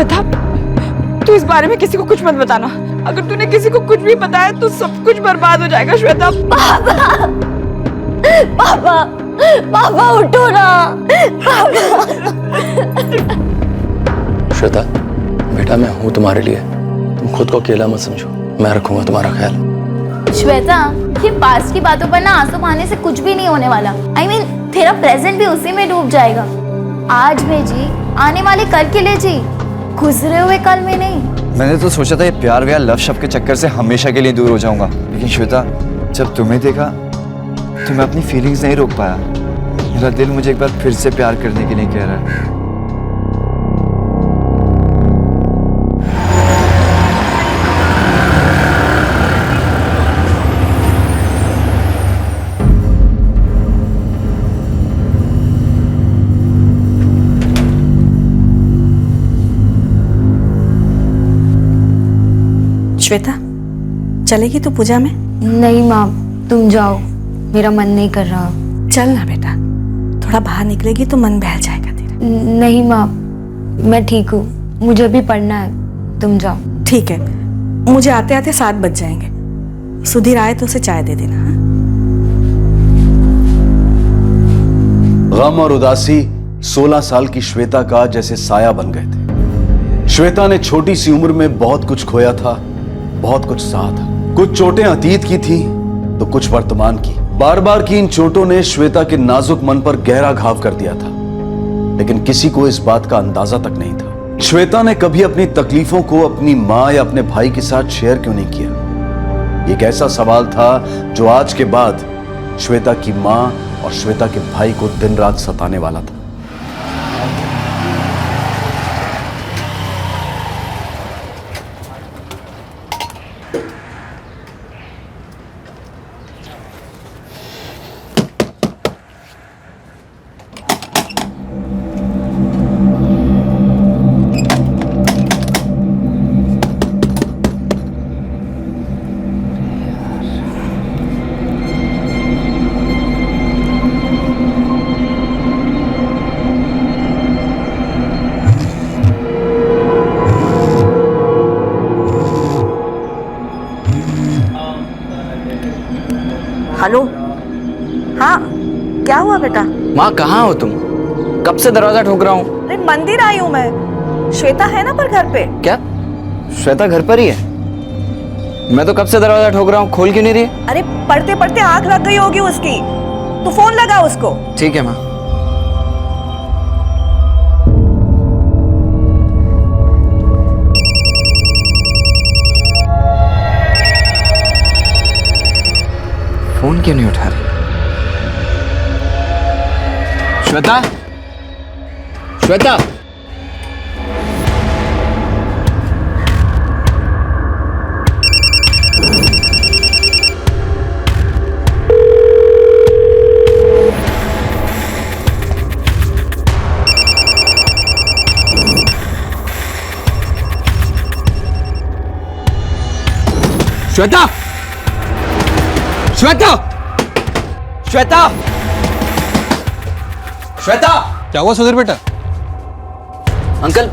श्वेता, तू इस बारे में किसी को कुछ मत बताना। अगर तूने किसी को कुछ भी बताया तो सब कुछ बर्बाद हो जाएगा श्वेता। पापा, पापा, पापा उठो ना। पापा। श्वेता बेटा, मैं हूं तुम्हारे लिए, तुम खुद को अकेला मत समझो, मैं रखूंगा तुम्हारा ख्याल। श्वेता, ये पास्ट की बातों पर ना आंसू बहाने से कुछ भी नहीं होने वाला। I mean, तेरा प्रेजेंट भी उसी में डूब जाएगा। आज में जी, आने वाले कल के लिए जी, गुजरे हुए कल में नहीं। मैंने तो सोचा था ये प्यार व्यार लव शब्द के चक्कर से हमेशा के लिए दूर हो जाऊंगा, लेकिन श्वेता, जब तुम्हें देखा तो मैं अपनी फीलिंग्स नहीं रोक पाया। मेरा दिल मुझे एक बार फिर से प्यार करने के लिए कह रहा है। श्वेता, चलेगी तो पूजा में? नहीं माँ, तुम जाओ, मेरा मन नहीं कर रहा। चल ना बेटा, थोड़ा बाहर निकलेगी तो मन बहल जाएगा तेरा। नहीं माँ, मैं ठीक हूँ, मुझे भी पढ़ना है, तुम जाओ। ठीक है, मुझे आते आते 7 बज जाएंगे। सुधीर आए तो उसे चाय दे देना। हाँ? गम और उदासी 16 साल की श्वेता का जैसे साया बन गए थे। श्वेता ने छोटी सी उम्र में बहुत कुछ खोया था, बहुत कुछ सहा था। कुछ चोटें अतीत की थी तो कुछ वर्तमान की। बार बार की इन चोटों ने श्वेता के नाजुक मन पर गहरा घाव कर दिया था, लेकिन किसी को इस बात का अंदाजा तक नहीं था। श्वेता ने कभी अपनी तकलीफों को अपनी मां या अपने भाई के साथ शेयर क्यों नहीं किया? एक ऐसा सवाल था जो आज के बाद श्वेता की मां और श्वेता के भाई को दिन रात सताने वाला था। हेलो, हाँ क्या हुआ बेटा? माँ कहाँ हो तुम? कब से दरवाजा ठोक रहा हूँ। अरे मंदिर आई हूँ मैं। श्वेता है ना पर घर पे? क्या श्वेता घर पर ही है? मैं तो कब से दरवाजा ठोक रहा हूँ, खोल क्यों नहीं रही है? अरे पढ़ते पढ़ते आंख लग गई होगी उसकी, तो फोन लगा उसको। ठीक है माँ। फोन क्यों नहीं उठा रही? श्वेता, श्वेता, श्वेता, श्वेता, श्वेता, श्वेता। क्या हुआ सुधीर बेटा? अंकल,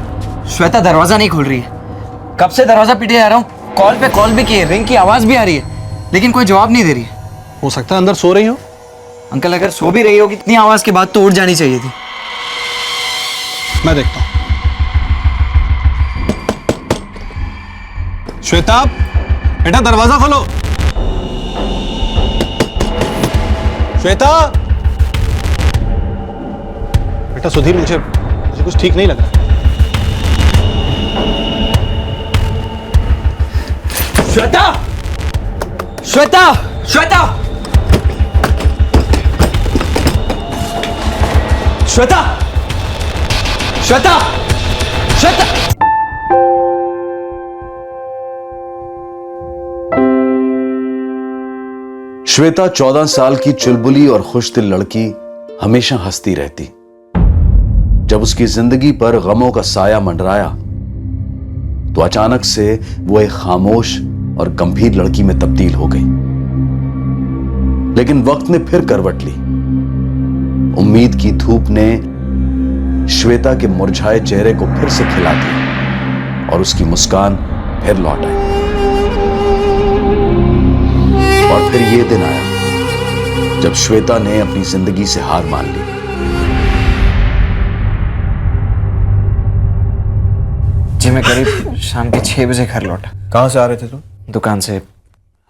श्वेता दरवाजा नहीं खोल रही है। कब से दरवाजा पीटे जा रहा हूँ, कॉल पे कॉल भी किए, रिंग की आवाज भी आ रही है, लेकिन कोई जवाब नहीं दे रही है। हो सकता है अंदर सो रही हो। अंकल, अगर सो भी रही होगी इतनी आवाज के बाद तो उठ जानी चाहिए थी। मैं देखता हूँ। श्वेता बेटा, दरवाजा खोलो। श्वेता बेटा, सुधीर मुझे कुछ ठीक नहीं लग रहा। श्वेता, श्वेता, श्वेता, श्वेता, श्वेता, श्वेता। श्वेता 14 साल की चुलबुली और खुशदिल लड़की हमेशा हंसती रहती। जब उसकी जिंदगी पर गमों का साया मंडराया तो अचानक से वो एक खामोश और गंभीर लड़की में तब्दील हो गई। लेकिन वक्त ने फिर करवट ली। उम्मीद की धूप ने श्वेता के मुरझाए चेहरे को फिर से खिला दिया। और उसकी मुस्कान फिर लौट आई। और फिर ये दिन आया जब श्वेता ने अपनी जिंदगी से हार मान ली। जी मैं करीब शाम के 6 बजे घर लौटा। कहाँ से आ रहे थे तुम? दुकान से,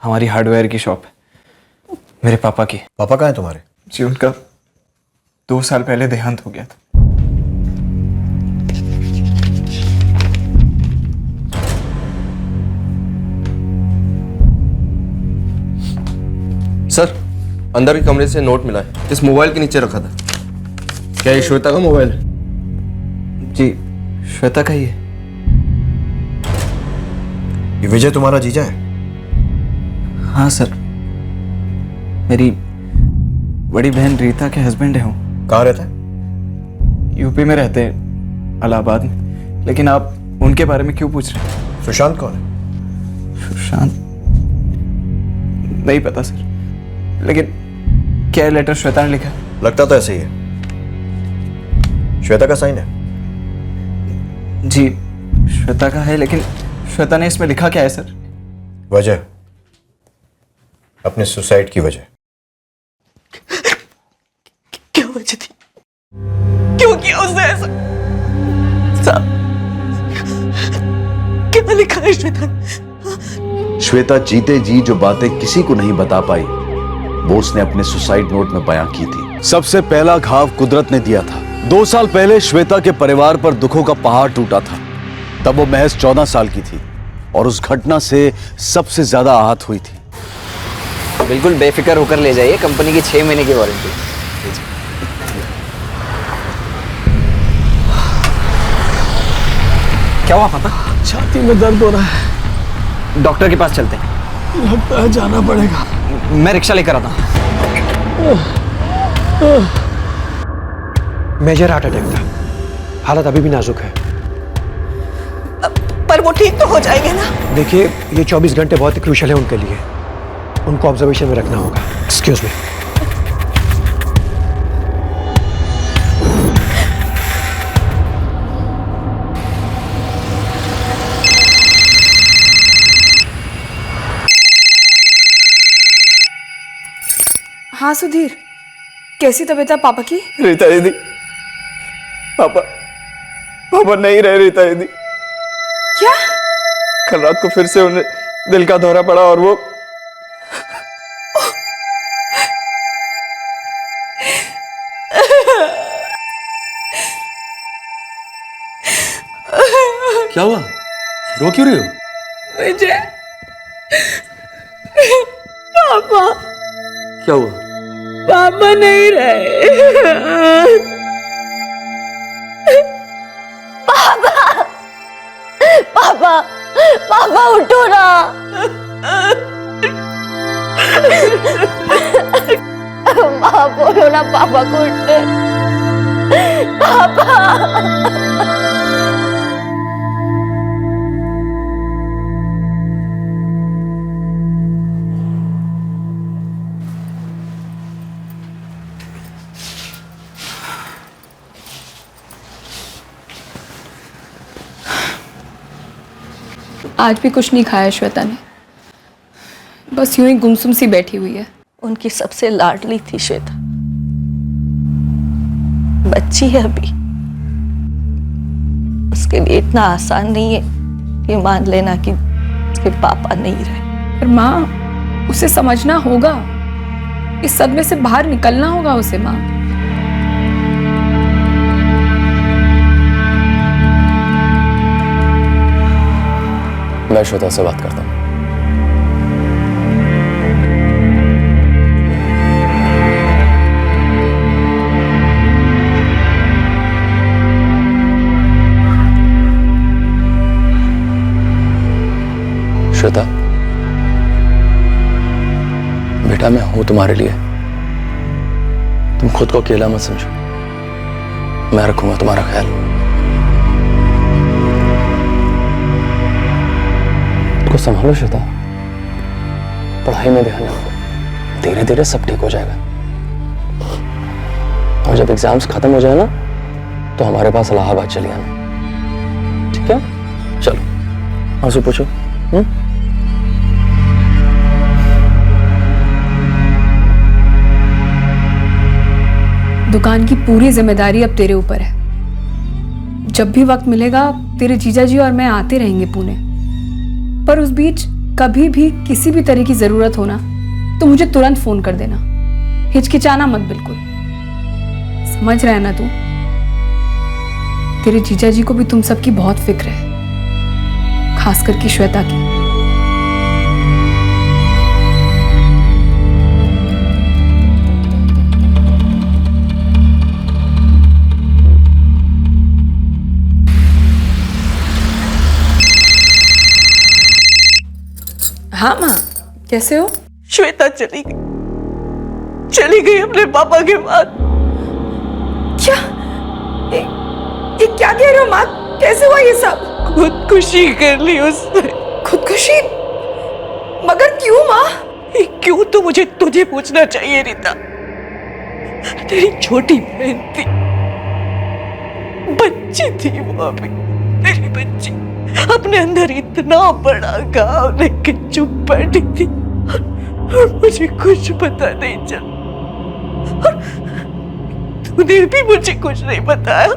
हमारी हार्डवेयर की शॉप है, मेरे पापा की। पापा कहाँ हैं तुम्हारे? जी उनका 2 साल पहले देहांत हो गया था। सर, अंदर के कमरे से नोट मिला है, इस मोबाइल के नीचे रखा था। क्या ये श्वेता का मोबाइल है? जी श्वेता का ही है। ये विजय तुम्हारा जीजा है? हाँ सर, मेरी बड़ी बहन रीता के हस्बैंड है। हूँ कहाँ रहता है? यूपी में रहते हैं, इलाहाबाद में। लेकिन आप उनके बारे में क्यों पूछ रहे हैं? सुशांत कौन है? सुशांत नहीं पता सर, लेकिन क्या लेटर श्वेता ने लिखा? लगता तो ऐसे ही है। श्वेता का साइन है? जी श्वेता का है, लेकिन श्वेता ने इसमें लिखा क्या है सर? वजह, अपने सुसाइड की वजह। क्या वजह थी? क्यों किया उसने ऐसा? साहब, क्या लिखा है श्वेता ने? श्वेता जीते जी जो बातें किसी को नहीं बता पाई, वो उसने अपने सुसाइड नोट में बयां की थी। सबसे पहला घाव कुदरत ने दिया था। 2 साल पहले श्वेता के परिवार पर दुखों का पहाड़ टूटा था। तब वो महज 14 साल की थी और उस घटना से सबसे ज्यादा आहत हुई थी। बिल्कुल बेफिक्र होकर ले जाइए, कंपनी की 6 महीने की वारंटी। क्या हुआ पापा? छाती में दर्द हो रहा है। डॉक्टर के पास चलते हैं। लगता है जाना पड़ेगा। मैं रिक्शा लेकर आता हूँ। मेजर हार्ट अटैक था, हालत अभी भी नाजुक है। पर वो ठीक तो हो जाएंगे ना? देखिए, ये 24 घंटे बहुत ही क्रूशियल है उनके लिए। उनको ऑब्जर्वेशन में रखना होगा। Excuse me. हाँ सुधीर, कैसी तबीयत है पापा की? रीता दीदी, पापा नहीं रहे। रीता दीदी क्या? कल रात को फिर से उन्हें दिल का दौरा पड़ा और वो क्या हुआ? रो क्यों रही हो? विजय, पापा क्या हुआ? पापा नहीं रहे। पापा, पापा उठो ना। माँ बोलो ना पापा को उठने। पापा। आज भी कुछ नहीं खाया श्वेता ने, बस यूं ही गुमसुम सी बैठी हुई है। उनकी सबसे लाडली थी श्वेता, बच्ची है अभी। उसके लिए इतना आसान नहीं है ये मान लेना कि उसके पापा नहीं रहे। पर माँ, उसे समझना होगा, इस सदमे से बाहर निकलना होगा उसे। माँ, मैं श्वेता से बात करता हूँ। श्वेता, बेटा मैं हूं तुम्हारे लिए। तुम खुद को अकेला मत समझो, मैं रखूंगा तुम्हारा ख्याल। को संभालो श्वेता, पढ़ाई में ध्यान रखो, धीरे धीरे सब ठीक हो जाएगा। और जब एग्जाम्स खत्म हो जाए ना, तो हमारे पास इलाहाबाद चली आना, ठीक है? चलो। आंसू पूछो। दुकान की पूरी जिम्मेदारी अब तेरे ऊपर है। जब भी वक्त मिलेगा तेरे जीजा जी और मैं आते रहेंगे पुणे, पर उस बीच कभी भी किसी भी तरह की जरूरत हो ना तो मुझे तुरंत फोन कर देना, हिचकिचाना मत बिल्कुल। समझ रहा है ना तू? तेरे जीजा जी को भी तुम सबकी बहुत फिक्र है, खास करके श्वेता की। हाँ माँ, कैसे हो? श्वेता चली गई अपने पापा के बाद। क्या ये क्या कह रहे हो माँ? कैसे हुआ ये सब? खुदकुशी कर ली उसने। खुदकुशी? मगर क्यों माँ? क्यों तो मुझे तुझे पूछना चाहिए रीता। तेरी छोटी बहन थी, बच्ची थी वो अभी, तेरी बच्ची अपने अंदर इतना बड़ा घाव लेके चुप बैठी थी और मुझे कुछ पता नहीं चला, और तूने भी मुझे कुछ नहीं बताया।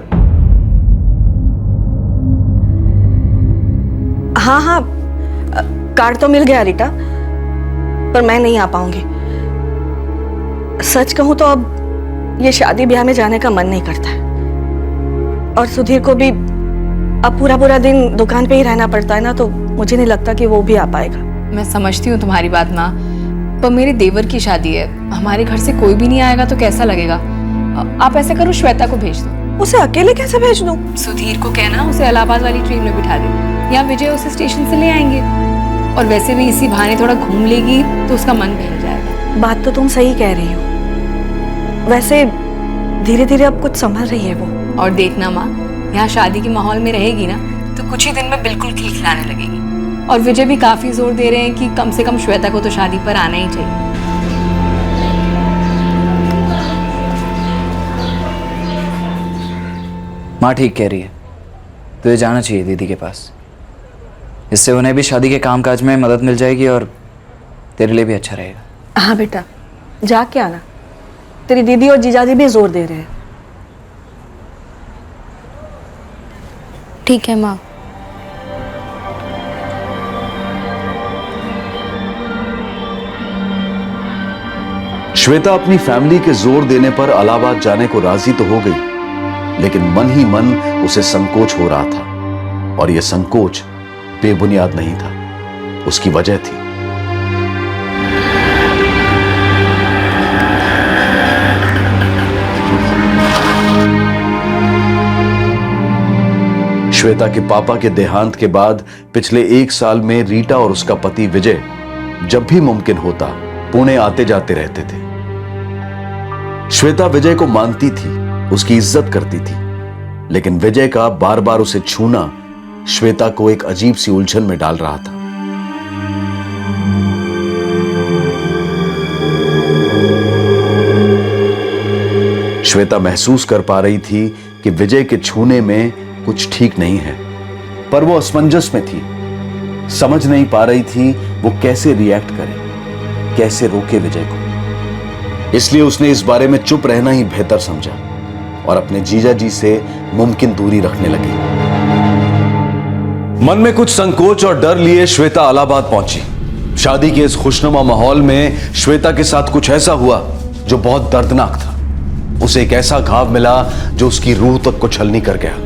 हाँ, कार्ड तो मिल गया रीटा, पर मैं नहीं आ पाऊंगी। सच कहूं तो अब ये शादी ब्याह में जाने का मन नहीं करता है, और सुधीर को भी अब पूरा दिन दुकान पे ही रहना पड़ता है ना, तो मुझे नहीं लगता कि वो भी आ पाएगा। मैं समझती हूँ तुम्हारी बात माँ, पर मेरे देवर की शादी है, हमारे घर से कोई भी नहीं आएगा तो कैसा लगेगा? आप ऐसे करो, श्वेता को भेज दो। उसे अकेले कैसे भेज दूं? सुधीर को कहना उसे इलाहाबाद वाली ट्रेन में बिठा दे, या विजय उसे स्टेशन से ले आएंगे, और वैसे भी इसी बहाने थोड़ा घूम लेगी तो उसका मन बहल जाएगा। बात तो तुम सही कह रही हो, वैसे धीरे धीरे अब कुछ संभल रही है वो। और देखना माँ, यहाँ शादी के माहौल में रहेगी ना तो कुछ ही दिन में बिल्कुल खिलखिलाने लगेगी। और विजय भी काफी जोर दे रहे हैं कि कम से कम श्वेता को तो शादी पर आना ही चाहिए। माँ ठीक कह रही है, तुझे जाना चाहिए दीदी के पास। इससे उन्हें भी शादी के कामकाज में मदद मिल जाएगी और तेरे लिए भी अच्छा रहेगा। हाँ बेटा, जाके आना, तेरी दीदी और जीजाजी भी जोर दे रहे हैं। ठीक है माँ। श्वेता अपनी फैमिली के जोर देने पर इलाहाबाद जाने को राजी तो हो गई, लेकिन मन ही मन उसे संकोच हो रहा था, और यह संकोच बेबुनियाद नहीं था, उसकी वजह थी। श्वेता के पापा के देहांत के बाद पिछले 1 साल में रीटा और उसका पति विजय जब भी मुमकिन होता पुणे आते जाते रहते थे। श्वेता विजय को मानती थी, उसकी इज्जत करती थी, लेकिन विजय का बार बार उसे छूना श्वेता को एक अजीब सी उलझन में डाल रहा था। श्वेता महसूस कर पा रही थी कि विजय के छूने में कुछ ठीक नहीं है, पर वो असमंजस में थी, समझ नहीं पा रही थी वो कैसे रिएक्ट करे, कैसे रोके विजय को। इसलिए उसने इस बारे में चुप रहना ही बेहतर समझा और अपने जीजा जी से मुमकिन दूरी रखने लगी। मन में कुछ संकोच और डर लिए श्वेता इलाहाबाद पहुंची। शादी के इस खुशनुमा माहौल में श्वेता के साथ कुछ ऐसा हुआ जो बहुत दर्दनाक था। उसे एक ऐसा घाव मिला जो उसकी रूह तक को छलनी कर गया।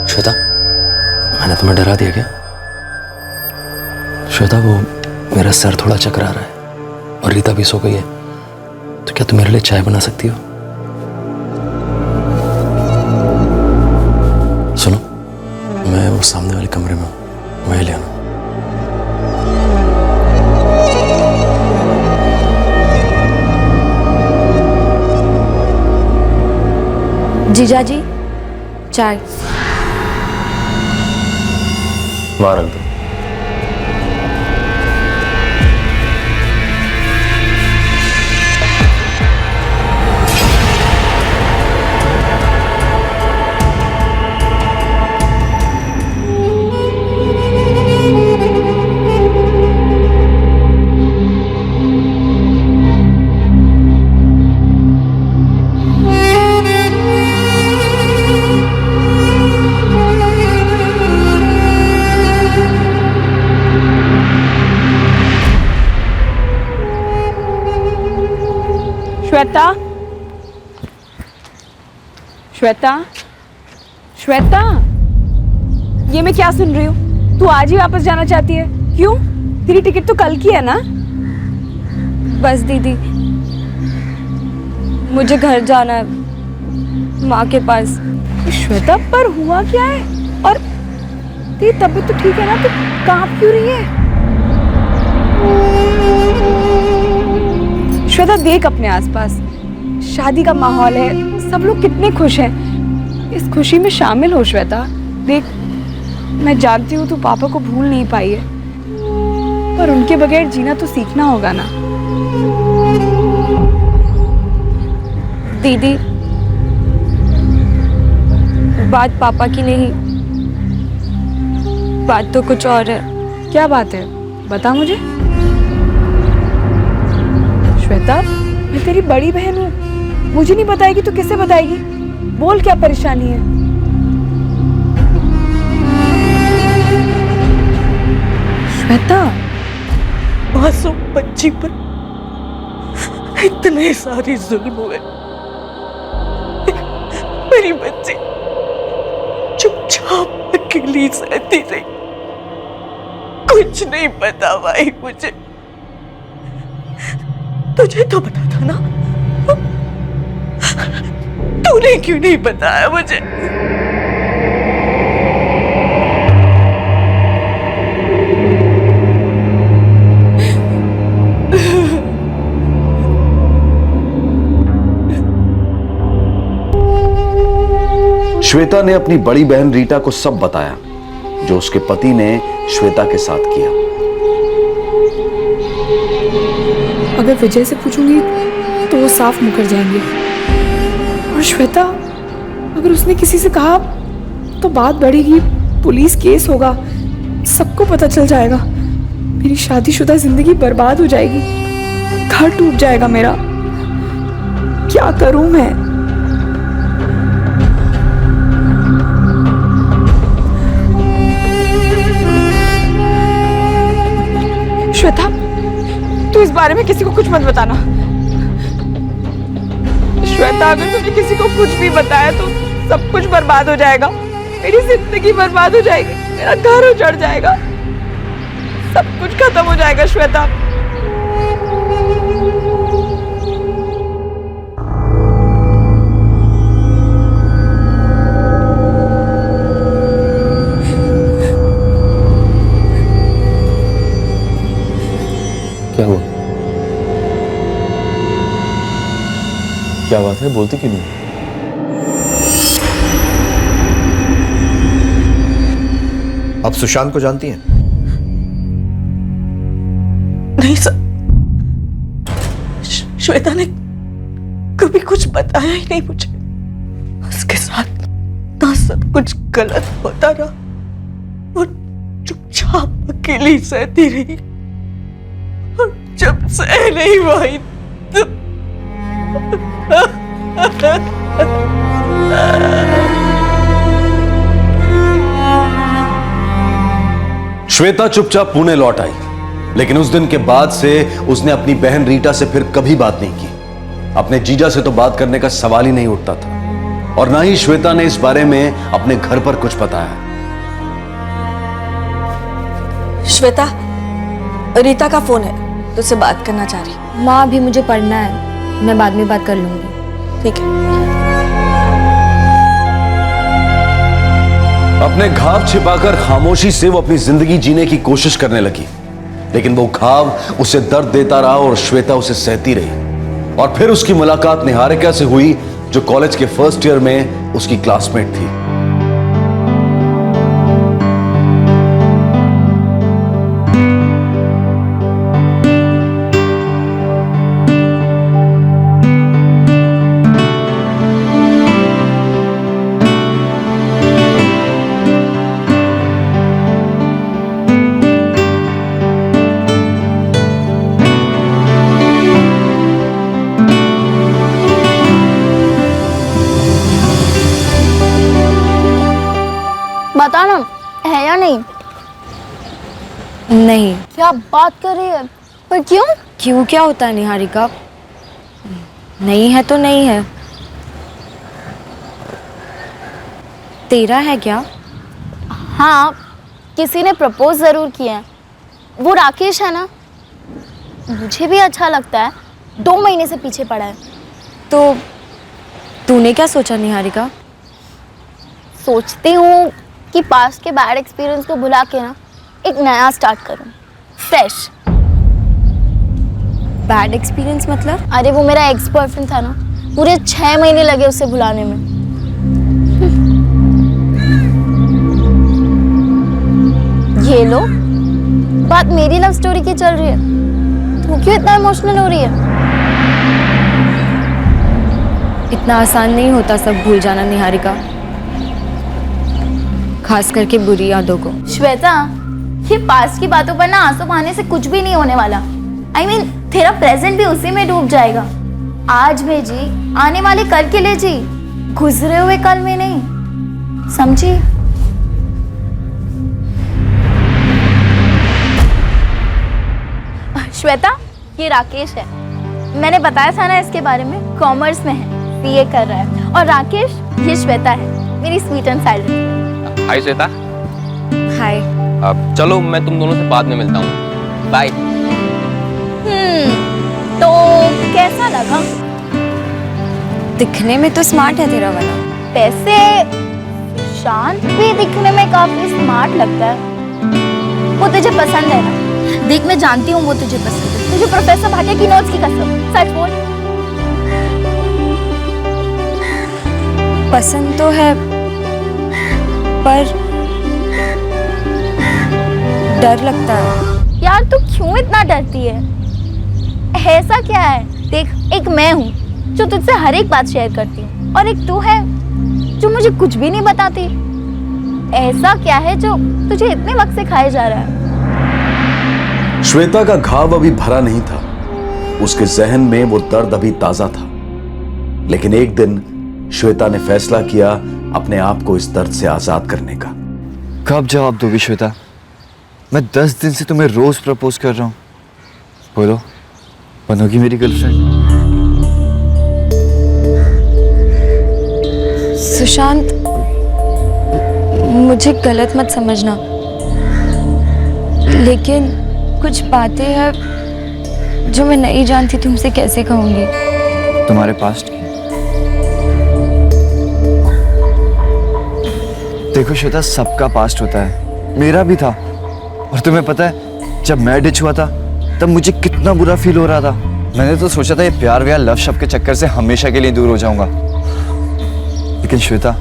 श्वेता, मैंने तुम्हें डरा दिया क्या? श्वेता, वो मेरा सर थोड़ा चकरा रहा है और रीता भी सो गई है, तो क्या तुम मेरे लिए चाय बना सकती हो? सुनो, मैं वो सामने वाले कमरे में हूँ, वहीं ले आना। जीजा जी चाय। वहां रख दो। श्वेता, श्वेता, श्वेता, ये मैं क्या सुन रही हूँ? तू आज ही वापस जाना चाहती है? क्यों? तेरी टिकट तो कल की है ना? बस दीदी, मुझे घर जाना है, माँ के पास। श्वेता, पर हुआ क्या है? और तेरी तबीयत तो ठीक है ना? तू कांप क्यों रही है? श्वेता, देख अपने आसपास, शादी का माहौल है, सब लोग कितने खुश हैं। इस खुशी में शामिल हो श्वेता। देख, मैं जानती हूँ तू पापा को भूल नहीं पाई है, पर उनके बगैर जीना तो सीखना होगा ना। दीदी, बात पापा की नहीं, बात तो कुछ और है। क्या बात है? बता मुझे। श्वेता, मैं तेरी बड़ी बहन हूँ, मुझे नहीं बताएगी तो किसे बताएगी? बोल, क्या परेशानी है? श्वेता, मासूम बच्ची पर इतने सारे जुल्म हुए, मेरी बच्ची चुपचाप अकेली सहती रही, कुछ नहीं पता भाई मुझे। तुझे तो पता था ना? तूने क्यों नहीं बताया मुझे? श्वेता ने अपनी बड़ी बहन रीटा को सब बताया जो उसके पति ने श्वेता के साथ किया। अगर विजय से पूछूंगी तो वो साफ मुकर जाएंगे, और श्वेता, अगर उसने किसी से कहा तो बात बढ़ेगी, पुलिस केस होगा, सबको पता चल जाएगा, मेरी शादीशुदा जिंदगी बर्बाद हो जाएगी, घर टूट जाएगा मेरा। क्या करूं मैं? श्वेता, तू इस बारे में किसी को कुछ मत बताना। श्वेता, अगर तूने किसी को कुछ भी बताया तो सब कुछ बर्बाद हो जाएगा, मेरी जिंदगी बर्बाद हो जाएगी, मेरा घर उजड़ जाएगा, सब कुछ खत्म हो जाएगा। श्वेता, क्या हुआ? क्या बात है? बोलती क्यों नहीं? आप सुशांत को जानती हैं? नहीं सर, श्वेता ने कभी कुछ बताया ही नहीं मुझे। उसके साथ ना सब कुछ गलत होता रहा और चुपचाप अकेली सहती रही, और जब सह नहीं पाई तो श्वेता चुपचाप पुणे लौट आई, लेकिन उस दिन के बाद से उसने अपनी बहन रीटा से फिर कभी बात नहीं की। अपने जीजा से तो बात करने का सवाल ही नहीं उठता था, और ना ही श्वेता ने इस बारे में अपने घर पर कुछ बताया। श्वेता, रीता का फोन है, तुझसे बात करना चाह रही। माँ, अभी मुझे पढ़ना है, मैं बाद में बात कर लूंगी। ठीक है। अपने घाव छिपाकर खामोशी से वो अपनी जिंदगी जीने की कोशिश करने लगी, लेकिन वो घाव उसे दर्द देता रहा और श्वेता उसे सहती रही। और फिर उसकी मुलाकात निहारिका से हुई, जो कॉलेज के फर्स्ट ईयर में उसकी क्लासमेट थी। बता ना, है या नहीं? नहीं। क्या बात कर रही है? पर क्यों? क्यों क्या होता है निहारिका? नहीं है तो नहीं है। तेरा है क्या? हाँ, किसी ने प्रपोज जरूर किया है। वो राकेश है ना, मुझे भी अच्छा लगता है। 2 महीने से पीछे पड़ा है। तो तूने क्या सोचा निहारिका? सोचती हूँ कि पास्ट के बैड एक्सपीरियंस को भुला के ना एक नया स्टार्ट करूँ, फ्रेश। बैड एक्सपीरियंस मतलब? अरे वो मेरा एक्स बॉयफ्रेंड था ना, पूरे 6 महीने लगे उसे भुलाने में। ये लो, बात मेरी लव स्टोरी की चल रही है, तू क्यों इतना इमोशनल हो रही है? इतना आसान नहीं होता सब भूल जाना निहारिका, खास करके बुरी यादों को। श्वेता, ये पास्ट की बातों पर ना आंसू बहाने से कुछ भी नहीं होने वाला। I mean, तेरा प्रेजेंट भी उसी में डूब जाएगा। आज में जी, आने वाले कल के लिए जी, गुजरे हुए कल में नहीं, समझी? श्वेता, ये राकेश है। मैंने बताया था ना इसके बारे में, कॉमर्स में है, सीए कर रहा है। और राकेश, ये श्वेता है, मेरी स्वीट एंड साइलेंट। हाय श्वेता। हाय। अब चलो, मैं तुम दोनों से बाद में मिलता हूँ। बाय। तो कैसा लगा? दिखने में तो स्मार्ट है तेरा वाला। वैसे शांत भी दिखने में काफी स्मार्ट लगता है। वो तुझे पसंद है ना? देख, मैं जानती हूँ वो तुझे पसंद है। तुझे प्रोफेसर भाटिया की नोट्स की कसम, सच बोल। पसंद तो है, पर डर लगता है। यार तू क्यों इतना डरती है? ऐसा क्या है? देख, एक मैं हूँ जो तुझसे हर एक बात शेयर करती हूँ, और एक तू है जो मुझे कुछ भी नहीं बताती। ऐसा क्या है जो तुझे इतने वक्त से खाए जा रहा है? श्वेता का घाव अभी भरा नहीं था, उसके जहन में वो दर्द अभी ताजा था। लेकिन एक दिन श्वेता ने फैसला किया अपने आप को इस दर्द से आजाद करने का। कब जवाब दोगी श्वेता? मैं 10 दिन से तुम्हें रोज प्रपोज कर रहा हूँ। बोलो, बनोगी मेरी गर्लफ्रेंड? सुशांत, मुझे गलत मत समझना, लेकिन कुछ बातें हैं जो मैं नहीं जानती तुमसे कैसे कहूंगी। तुम्हारे पास्ट की? देखो श्वेता, सबका पास्ट होता है, मेरा भी था। और तुम्हें पता है, जब मैं डिच हुआ था तब मुझे कितना बुरा फील हो रहा था। मैंने तो सोचा था ये प्यार व्यार लव शब्द के चक्कर से हमेशा के लिए दूर हो जाऊंगा। लेकिन श्वेता,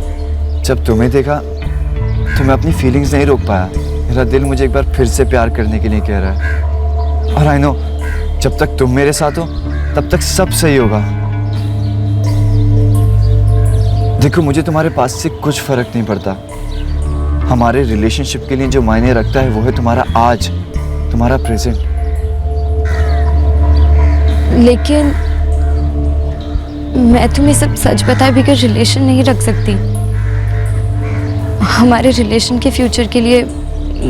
जब तुम्हें देखा तो मैं अपनी फीलिंग्स नहीं रोक पाया। मेरा दिल मुझे एक बार फिर से प्यार करने के लिए कह रहा है। और आई नो, जब तक तुम मेरे साथ हो तब तक सब सही होगा। देखो, मुझे तुम्हारे पास से कुछ फर्क नहीं पड़ता। हमारे रिलेशनशिप के लिए जो मायने रखता है वो है तुम्हारा आज, तुम्हारा प्रेजेंट। लेकिन मैं तुम्हें सब सच बताए बगैर रिलेशन नहीं रख सकती। हमारे रिलेशन के फ्यूचर के लिए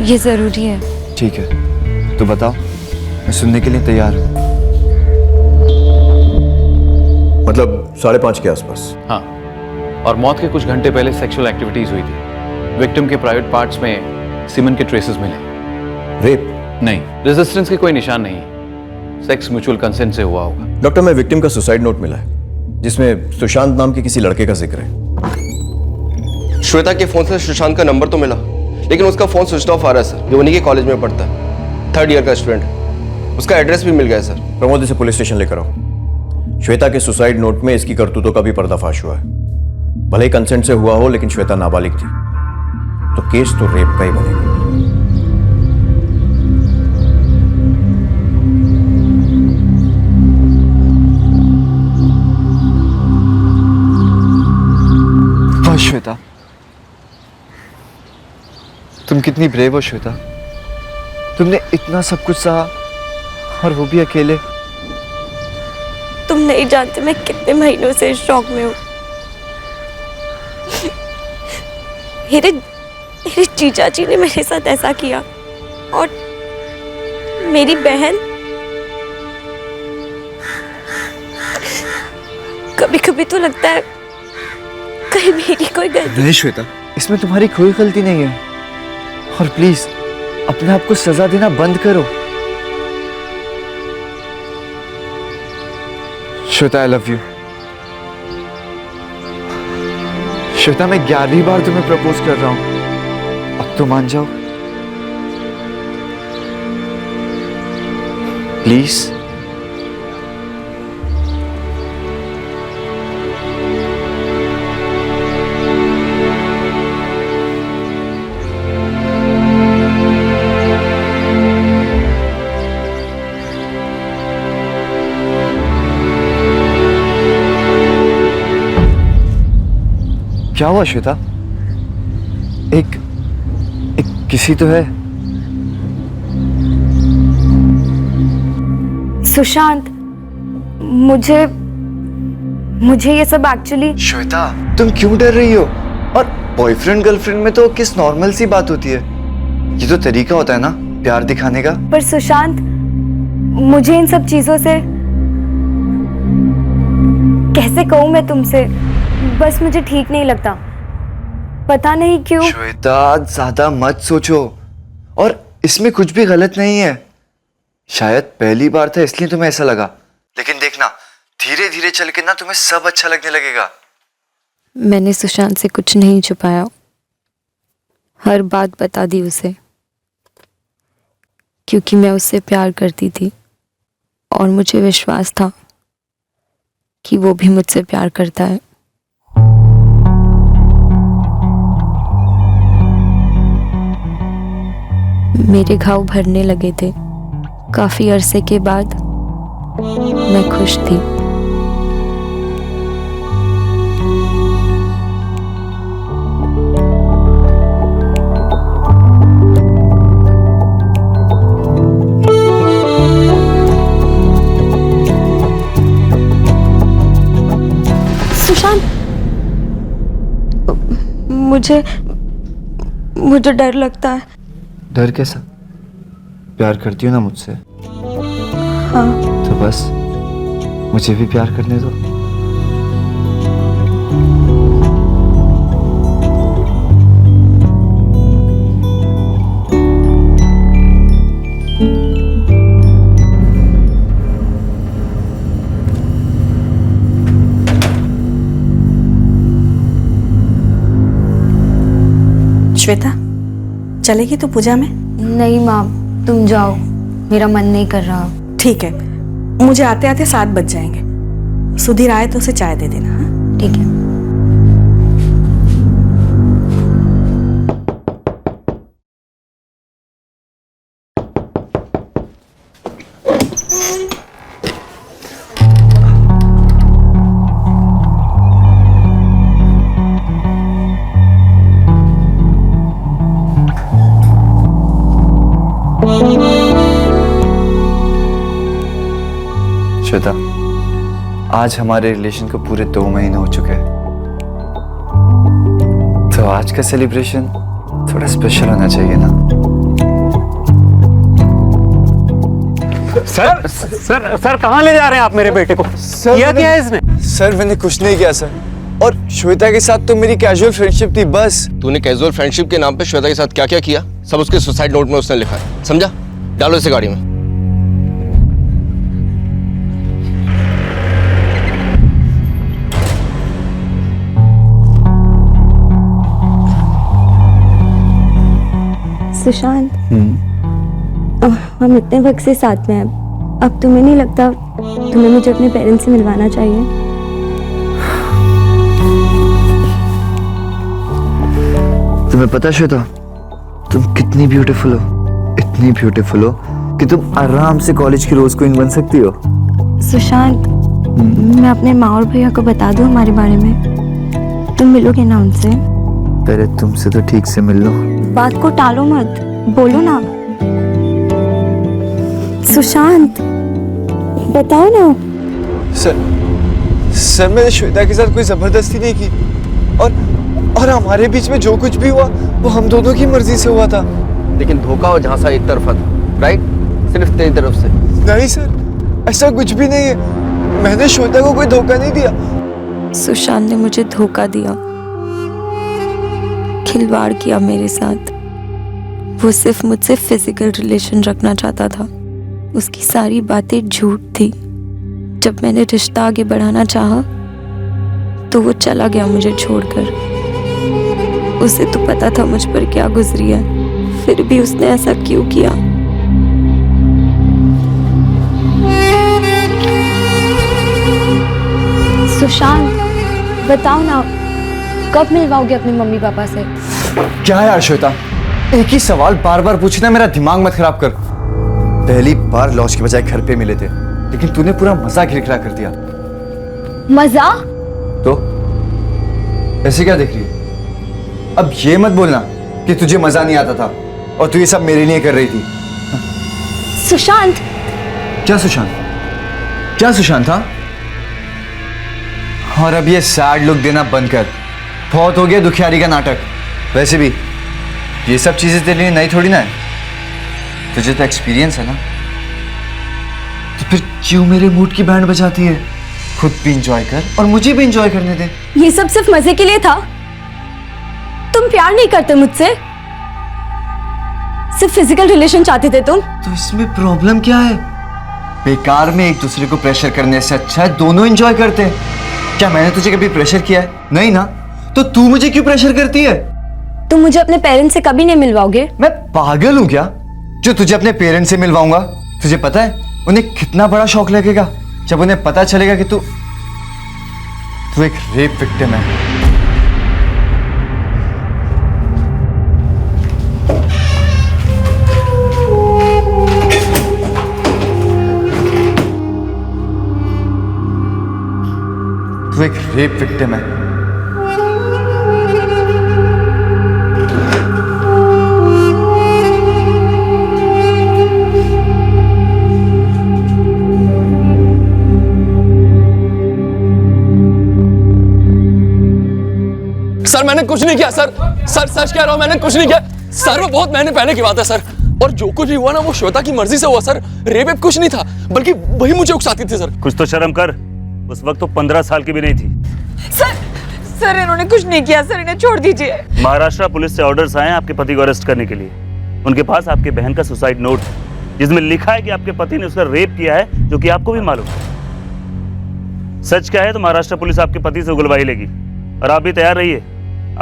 ये जरूरी है। ठीक है, तो बताओ, मैं सुनने के लिए तैयार हूँ। मतलब 5:30 के आसपास? हाँ, और मौत के कुछ घंटे पहले सेक्सुअल एक्टिविटीज हुई थी। विक्टिम के प्राइवेट पार्ट्स में सीमन के ट्रेसेस मिले। रेप? नहीं, रेजिस्टेंस के कोई निशान नहीं। सेक्स म्यूचुअल कंसेंट से हुआ होगा। डॉक्टर, मैं विक्टिम का सुसाइड नोट मिला है जिसमें सुशांत नाम के किसी लड़के का जिक्र है। श्वेता के फोन से सुशांत का नंबर तो मिला, लेकिन उसका फोन स्विच ऑफ आ रहा है सर। ये उन्हीं के कॉलेज में पढ़ता है, 3rd ईयर का स्टूडेंट। उसका एड्रेस भी मिल गया है सर। प्रमोद, इसे पुलिस स्टेशन लेकर आओ। श्वेता के सुसाइड नोट में इसकी करतूतों का भी पर्दाफाश हुआ है। भले ही कंसेंट से हुआ हो, लेकिन श्वेता नाबालिग थी, तो केस तो रेप का ही बनेगा। वाह श्वेता, तुम कितनी ब्रेव हो श्वेता। तुमने इतना सब कुछ सहा, और वो भी अकेले। तुम नहीं जानते मैं कितने महीनों से इस शौक में हूँ। मेरे जीजा जी ने मेरे साथ ऐसा किया, और मेरी बहन कभी कभी तो लगता है कहीं मेरी कोई गलती। नहीं श्वेता, इसमें तुम्हारी कोई गलती नहीं है, और प्लीज अपने आप को सजा देना बंद करो। Shweta, I love you. Shweta, मैं 11वीं बार तुम्हें प्रपोज कर रहा हूं, अब तो मान जाओ प्लीज। क्या हुआ श्वेता? एक किसी तो है। सुशांत, मुझे ये सब एक्चुअली। श्वेता, तुम क्यों डर रही हो? और बॉयफ्रेंड गर्लफ्रेंड में तो किस नॉर्मल सी बात होती है, ये तो तरीका होता है ना प्यार दिखाने का। पर सुशांत, मुझे इन सब चीजों से कैसे कहूँ मैं तुमसे, बस मुझे ठीक नहीं लगता, पता नहीं क्यों। श्वेता, ज्यादा मत सोचो, और इसमें कुछ भी गलत नहीं है। शायद पहली बार था इसलिए तुम्हें ऐसा लगा, लेकिन देखना धीरे धीरे चल के ना तुम्हें सब अच्छा लगने लगेगा। मैंने सुशांत से कुछ नहीं छुपाया, हर बात बता दी उसे, क्योंकि मैं उससे प्यार करती थी और मुझे विश्वास था कि वो भी मुझसे प्यार करता है। मेरे घाव भरने लगे थे। काफी अरसे के बाद मैं खुश थी। सुशांत, मुझे डर लगता है। डर कैसा? प्यार करती हो ना मुझसे? हाँ। तो बस मुझे भी प्यार करने दो। श्वेता, चलेगी तो पूजा में? नहीं माँ, तुम जाओ, मेरा मन नहीं कर रहा। ठीक है, मुझे आते आते 7 बज जाएंगे। सुधीर आए तो उसे चाय दे देना। हाँ, ठीक है। श्वेता, आज हमारे रिलेशन को पूरे 2 महीने हो चुके हैं, तो आज का सेलिब्रेशन थोड़ा स्पेशल होना चाहिए ना। सर सर सर कहाँ ले जा रहे हैं आप मेरे बेटे को? किया क्या है इसने? सर, मैंने कुछ नहीं किया सर, और श्वेता के साथ तो मेरी कैजुअल फ्रेंडशिप थी बस। तूने कैजुअल फ्रेंडशिप के नाम पे श्वेता के साथ क्या क्या किया, सब उसके सुसाइड नोट में उसने लिखा है, समझा? डालो इसे गाड़ी में। सुशांत, हम इतने वक्त से साथ में हैं, अब तुम्हें नहीं लगता तुम्हें मुझे अपने पेरेंट्स से मिलवाना चाहिए। तुम्हें पता है श्वेता, तुम कितनी ब्यूटीफुल हो, इतनी ब्यूटीफुल हो कि तुम आराम से कॉलेज की रोज क्वीन बन सकती हो। सुशांत, मैं अपने माँ और भैया को बता दूँ हमारे बारे में? तुम मिलोगे ना उनसे? पहले तुमसे तो ठीक से मिल लो। बात को टालो मत, बोलो ना। सुशांत, बताओ ना। सर मैंने श्वेता के साथ कोई जबरदस्ती नहीं की, और हमारे बीच में जो कुछ भी हुआ वो हम दोनों की मर्जी से हुआ था। लेकिन धोखा और झांसा एक तरफा था, राइट? सिर्फ तेरी तरफ से। नहीं सर, ऐसा कुछ भी नहीं है। मैंने श्वेता को कोई धोखा नहीं दिया। सुशांत ने मुझे धोखा दिया, खिलवाड़ किया मेरे साथ। वो सिर्फ मुझसे फिजिकल रिलेशन रखना चाहता था। उसकी सारी बातें झूठ थी। जब मैंने रिश्ता आगे बढ़ाना चाहा तो वो चला गया मुझे छोड़कर। उसे तो पता था मुझ पर क्या गुजरी है, फिर भी उसने ऐसा क्यों किया? सुशांत, बताओ ना, कब मिलवाओगे अपने मम्मी पापा से? क्या है यार श्वेता, एक ही सवाल बार बार पूछना, मेरा दिमाग मत खराब कर। पहली बार लॉज के बजाय घर पे मिले थे, लेकिन तूने पूरा मजा खिलखिला कर दिया। मजा? तो ऐसे क्या देख रही है? अब ये मत बोलना कि तुझे मजा नहीं आता था और तू ये सब मेरे लिए कर रही थी। सुशांत। क्या सुशांत? क्या सुशांत था? और अब ये सैड लुक देना बंद कर, बहुत हो गया दुखियारी का नाटक। वैसे भी ये सब चीजें तेरे लिए नई थोड़ी ना है, तुझे तो एक्सपीरियंस है ना। तो फिर क्यों मेरे मूड की बैंड बजाती है? खुद भी इंजॉय कर और मुझे भी इंजॉय करने दे। ये सब सिर्फ मजे के लिए था? तुम प्यार नहीं करते मुझसे, सिर्फ फिजिकल रिलेशन चाहते थे तुम। तो इसमें प्रॉब्लम क्या है? बेकार में एक दूसरे को प्रेशर करने से अच्छा है दोनों एंजॉय करते हैं। क्या मैंने तुझे कभी प्रेशर किया है? नहीं ना, तो तू मुझे क्यों प्रेशर करती है? तुम मुझे अपने पेरेंट्स से कभी नहीं मिलवाओगे? मैं पागल हूं क्या जो तुझे अपने पेरेंट्स से मिलवाऊंगा? तुझे पता है उन्हें कितना बड़ा शौक लगेगा जब उन्हें पता चलेगा कि तू एक रेप विक्टिम है। तू एक रेप विक्टिम है। सर मैंने कुछ नहीं किया सर। सर सच कह रहा हूं, मैंने कुछ नहीं किया सर। वो बहुत महीने पहले की बात है सर, और जो कुछ भी हुआ ना वो श्वेता की मर्जी से हुआ सर। रेप कुछ नहीं था, बल्कि वही मुझे उकसाती थी सर। कुछ तो शर्म कर, उस वक्त तो 15 साल की भी नहीं थी। सर इन्होंने कुछ नहीं किया सर, इन्हें छोड़ दीजिए। महाराष्ट्र पुलिस से ऑर्डर्स आए हैं आपके पति को अरेस्ट करने के लिए। उनके पास आपके बहन का सुसाइड नोट है जिसमें लिखा है कि आपके पति ने उसका रेप किया है, जो कि आपको भी मालूम है। सच क्या है तो महाराष्ट्र पुलिस आपके पति से उगलवाही लेगी, और आप भी तैयार रहिए,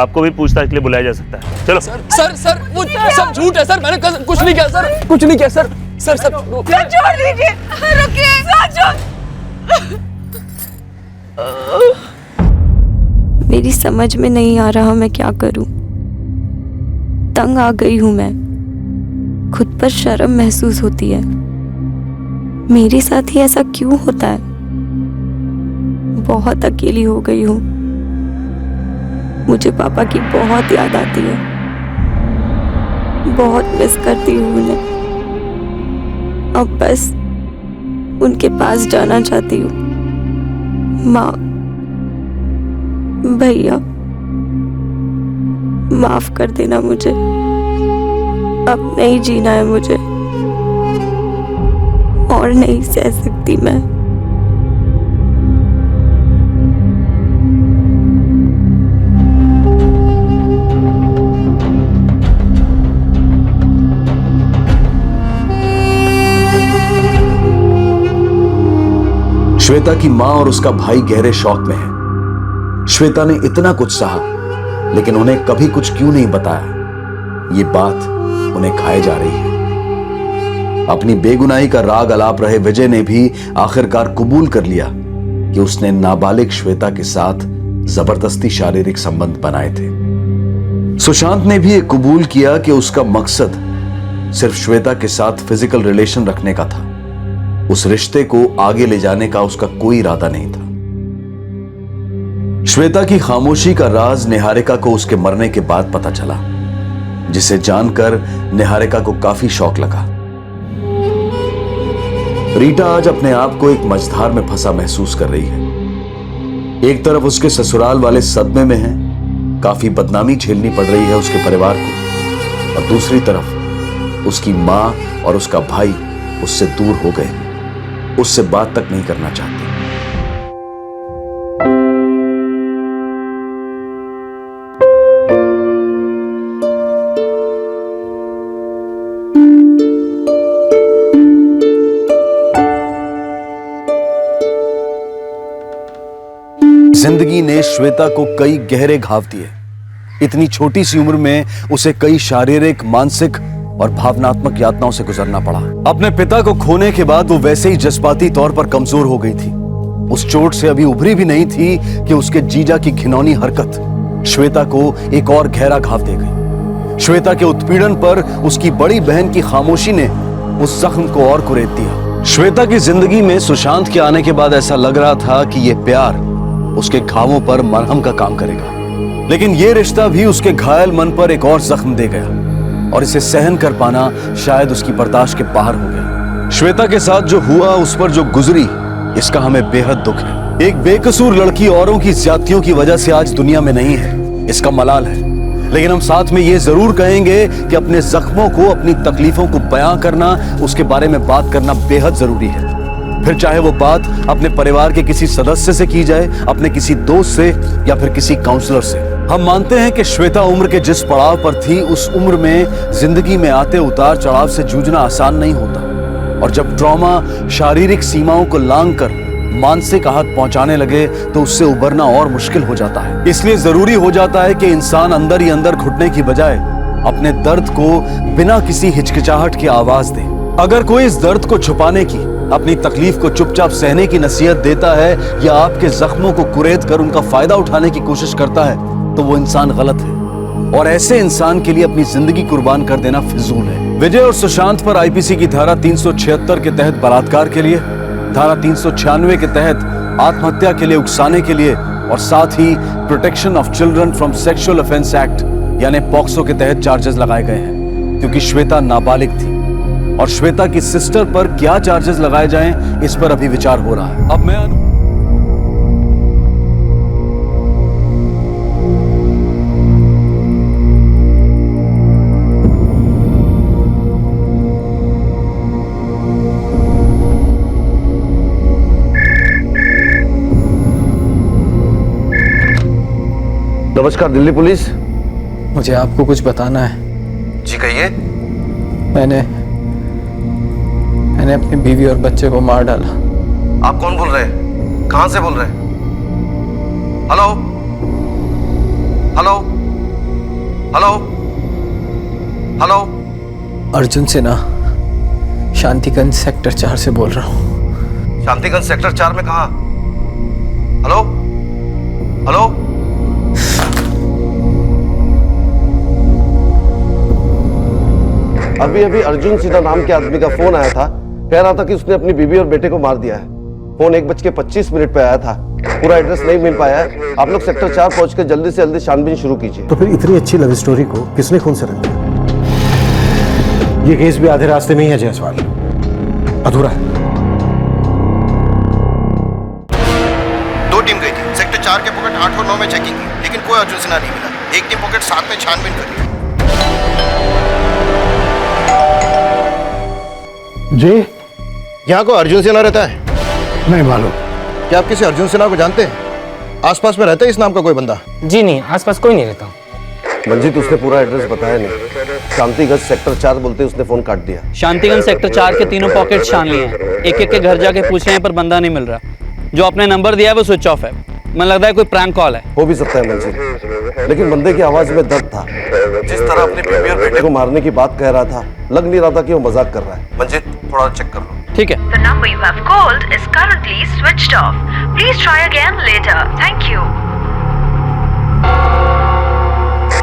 आपको भी पूछताछ के लिए बुलाया जा सकता है। चलो सर वो सब झूठ है सर। मैंने कुछ नहीं किया सर, कुछ नहीं किया सर। सर छोड़ दीजिए, रुकिए। मेरी समझ में नहीं आ रहा मैं क्या करूं। तंग आ गई हूं मैं, खुद पर शर्म महसूस होती है। मेरे साथ ही ऐसा क्यों होता है? बहुत अकेली हो गई हूं। मुझे पापा की बहुत याद आती है, बहुत मिस करती हूँ उन्हें। अब बस उनके पास जाना चाहती हूँ। माँ, भैया, माफ कर देना मुझे, अब नहीं जीना है मुझे, और नहीं सह सकती मैं। श्वेता की मां और उसका भाई गहरे शौक में है। श्वेता ने इतना कुछ सहा, लेकिन उन्हें कभी कुछ क्यों नहीं बताया, ये बात उन्हें खाए जा रही है। अपनी बेगुनाही का राग अलाप रहे विजय ने भी आखिरकार कबूल कर लिया कि उसने नाबालिग श्वेता के साथ जबरदस्ती शारीरिक संबंध बनाए थे। सुशांत ने भी ये कबूल किया कि उसका मकसद सिर्फ श्वेता के साथ फिजिकल रिलेशन रखने का था। उस रिश्ते को आगे ले जाने का उसका कोई इरादा नहीं था। श्वेता की खामोशी का राज निहारिका को उसके मरने के बाद पता चला, जिसे जानकर निहारिका को काफी शौक लगा। रीटा आज अपने आप को एक मझधार में फंसा महसूस कर रही है। एक तरफ उसके ससुराल वाले सदमे में हैं, काफी बदनामी झेलनी पड़ रही है उसके परिवार को, और दूसरी तरफ उसकी मां और उसका भाई उससे दूर हो गए, उससे बात तक नहीं करना चाहते। जिंदगी ने श्वेता को कई गहरे घाव दिए। इतनी छोटी सी उम्र में उसे कई शारीरिक, मानसिक और भावनात्मक यातनाओं से गुजरना पड़ा। अपने पिता को खोने के बाद वो वैसे ही जज्बाती तौर पर कमजोर हो गई थी। उस चोट से अभी उभरी भी नहीं थी कि उसके जीजा की घिनौनी हरकत श्वेता को एक और गहरा घाव दे गई। श्वेता के उत्पीड़न पर उसकी बड़ी बहन की खामोशी ने उस जख्म को और कुरेद दिया। श्वेता की जिंदगी में सुशांत के आने के बाद ऐसा लग रहा था कि यह प्यार उसके घावों पर मरहम का काम करेगा, लेकिन यह रिश्ता भी उसके घायल मन पर एक और जख्म दे गया और इसे सहन कर पाना शायद उसकी बर्दाश्त के बाहर हो गया। श्वेता के साथ जो हुआ, उस पर जो गुजरी, इसका हमें बेहद दुख है। एक बेकसूर लड़की औरों की ज्यादतियों की वजह से आज दुनिया में नहीं है, इसका मलाल है। लेकिन हम साथ में ये जरूर कहेंगे कि अपने जख्मों को, अपनी तकलीफों को बयां करना, उसके बारे में बात करना बेहद जरूरी है। फिर चाहे वो बात अपने परिवार के किसी सदस्य से की जाए, अपने किसी दोस्त से, या फिर किसी काउंसलर से। हम मानते हैं कि श्वेता उम्र के जिस पड़ाव पर थी, उस उम्र में जिंदगी में आते उतार चढ़ाव से जूझना आसान नहीं होता, और जब ट्रॉमा शारीरिक सीमाओं को लांघकर मानसिक आहत पहुंचाने लगे तो उससे उबरना और मुश्किल हो जाता है। इसलिए जरूरी हो जाता है कि इंसान अंदर ही अंदर घुटने की बजाय अपने दर्द को बिना किसी हिचकिचाहट की आवाज दे। अगर कोई इस दर्द को छुपाने की, अपनी तकलीफ को चुपचाप सहने की नसीहत देता है या आपके जख्मों को कुरेद कर उनका फायदा उठाने की कोशिश करता है, तो वो इंसान गलत है, और ऐसे इंसान के लिए अपनी जिंदगी कुर्बान कर देना फिजूल है। विजय और सुशांत पर आईपीसी की धारा 376 के तहत बलात्कार के लिए, धारा 396 के तहत आत्महत्या के लिए उकसाने के लिए, और साथ ही protection of children from sexual offence act यानी पॉक्सो के तहत चार्जेस लगाए गए हैं, क्योंकि श्वेता नाबालिग थी। और श्वेता की सिस्टर पर क्या चार्जेस लगाए जाएं, इस पर अभी विचार हो रहा है। अब मैं नमस्कार, दिल्ली पुलिस। मुझे आपको कुछ बताना है। जी कहिए। मैंने अपनी बीवी और बच्चे को मार डाला। आप कौन बोल रहे हैं? कहां से बोल रहे हैं? Hello hello hello hello. Arjun Sinha, Shantiganj sector 4 से बोल रहा हूँ। शांतिगंज सेक्टर 4 में कहा? Hello hello. अभी अभी अर्जुन सिन्हा नाम के आदमी का फोन आया था, कह रहा था कि उसने अपनी बीवी और बेटे को मार दिया है। फोन 1:25 पे आया था। पूरा एड्रेस नहीं मिल पाया है। आप लोग सेक्टर 4 पहुंच के जल्दी से जल्दी छानबीन शुरू कीजिए। तो फिर इतनी अच्छी लव स्टोरी को किसने खून से रख दिया? ये केस भी आधे रास्ते में ही है जायसवाल, अधूरा है। 2 टीम गई थी। सेक्टर 4 के पॉकेट 8 और 9 में चेकिंग की, लेकिन कोई अर्जुन सिन्हा नहीं मिला। एक टीम पॉकेट 7 में छानबीन कर रही है। जी, यहाँ को अर्जुन सिन्हा रहता है? नहीं मालूम। क्या आप किसी अर्जुन सिन्हा को जानते हैं? आसपास में रहता है इस नाम का कोई बंदा? जी नहीं, आसपास कोई नहीं रहता। मंजीत, उसने पूरा एड्रेस बताया नहीं। शांतिगंज सेक्टर 4 बोलते उसने फोन काट दिया। शांतिगंज सेक्टर 4 के तीनों पॉकेट छान लिए हैं। एक एक के घर जाके पूछ रहे हैं, पर बंदा नहीं मिल रहा। जो आपने नंबर दिया है वो स्विच ऑफ है। मुझे लगता है कोई प्रैंक कॉल है। हो भी सकता है मंजीत, लेकिन बंदे की आवाज में दर्द था। जिस तरह अपनी बीवी और बेटे को मारने की बात कह रहा था, लग नहीं रहा था कि वो मजाक कर रहा है। मंजीत, थोड़ा चेक कर लो। ठीक है। The number you have called is currently switched off. Please try again later. Thank you.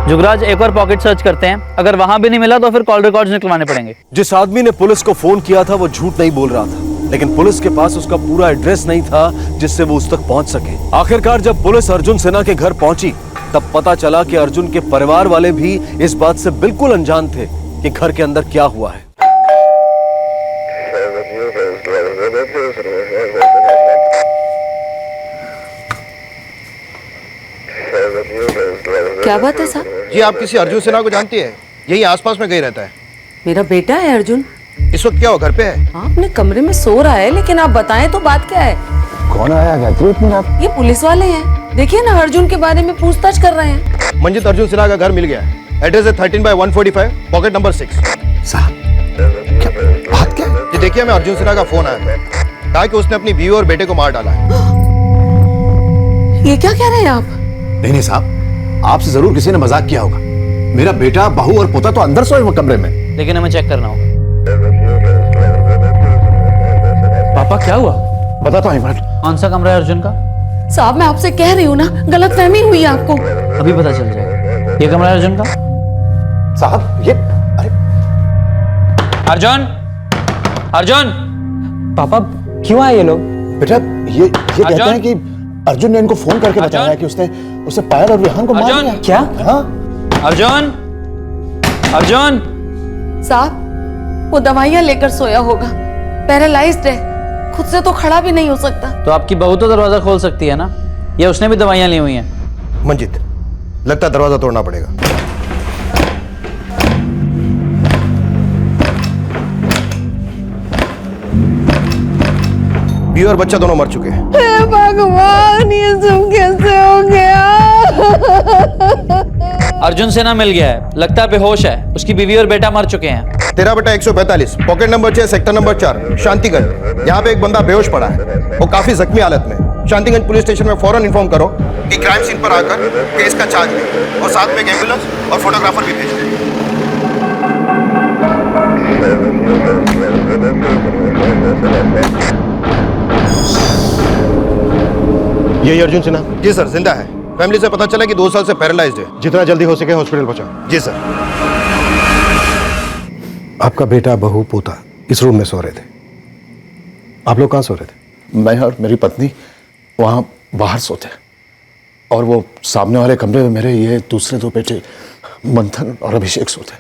Jugraj एक और पॉकेट सर्च करते हैं, अगर वहां भी नहीं मिला तो फिर कॉल रिकॉर्ड्स निकलवाने पड़ेंगे। जिस आदमी ने पुलिस को फोन किया था वो झूठ नहीं बोल रहा था, लेकिन पुलिस के पास उसका पूरा एड्रेस नहीं था जिससे वो उस तक पहुंच सके। आखिरकार जब पुलिस अर्जुन सिन्हा के घर पहुंची तब पता चला कि अर्जुन के परिवार वाले भी इस बात से बिल्कुल अनजान थे कि घर के अंदर क्या हुआ है। क्या बात है साहब? जी आप किसी अर्जुन सिन्हा को जानती है? यही आसपास में कहीं रहता है। मेरा बेटा है अर्जुन। इस वक्त क्या हो, घर पे है? हाँ, अपने कमरे में सो रहा है, लेकिन आप बताएं तो बात क्या है? कौन आया गायत्री इतनी रात? ये पुलिस वाले हैं, देखिए ना अर्जुन के बारे में पूछताछ कर रहे हैं। मंजित अर्जुन सिन्हा का घर मिल गया है। एड्रेस है 13/145, पॉकेट नंबर 6। साहब क्या बात क्या है? ये देखिए हमें अर्जुन सिन्हा का फोन आया था, कहा कि उसने अपनी बीवी और बेटे को मार डाला है। ये क्या कह रहे हैं आप? नहीं साहब, आपसे जरूर किसी ने मजाक किया होगा। मेरा बेटा, बहू और पोता तो अंदर सोए वो कमरे में। लेकिन हमें चेक करना होगा। पापा क्या हुआ? बताता हूँ इमरान। कौन सा कमरा है अर्जुन का? साहब मैं आपसे कह रही हूँ ना, गलतफहमी हुई है आपको। अभी पता चल जाएगा। ये कमरा है अर्जुन का? साहब ये अरे अर्जुन, अर्जुन! पापा क्यों आए ये लोग? बेटा ये कहते हैं कि अर्जुन ने इनको फोन करके बताया कि उसने पायल और विहान को मार दिया। क्या? हाँ? अर्जुन, अर्जुन! साहब वो दवाइयाँ लेकर सोया होगा, पैरालाइज्ड है, खुद से तो खड़ा भी नहीं हो सकता। तो आपकी बहू तो दरवाजा खोल सकती है ना, या उसने भी दवाइयाँ ली हुई हैं? मंजित लगता है दरवाजा तोड़ना पड़ेगा। बीवी और बच्चा दोनों मर चुके हैं। हे भगवान, ये सब कैसे हो गया? अर्जुन सिन्हा मिल गया है, लगता है बेहोश है, उसकी बीवी और बेटा मर चुके हैं। 13/145, पॉकेट नंबर 6, सेक्टर नंबर 4, शांतिगंज। यहाँ पे एक बंदा बेहोश पड़ा है, वो काफी जख्मी हालत में। शांतिगंज पुलिस स्टेशन में फौरन इन्फॉर्म करो कि क्राइम सीन पर आकर केस का चार्ज लें और साथ में एक एम्बुलेंस और फोटोग्राफर भी भेज दें। यही अर्जुन सिन्हा? जी सर, जिंदा है। फैमिली से पता चला कि 2 साल से पैरालाइज्ड है। जितना जल्दी हो सके हॉस्पिटल पहुंचाओ। जी सर। आपका बेटा, बहू, पोता इस रूम में सो रहे थे, आप लोग कहाँ सो रहे थे? मैं और मेरी पत्नी वहाँ बाहर सोते, और वो सामने वाले कमरे में मेरे ये दूसरे 2 बेटे मंथन और अभिषेक सोते।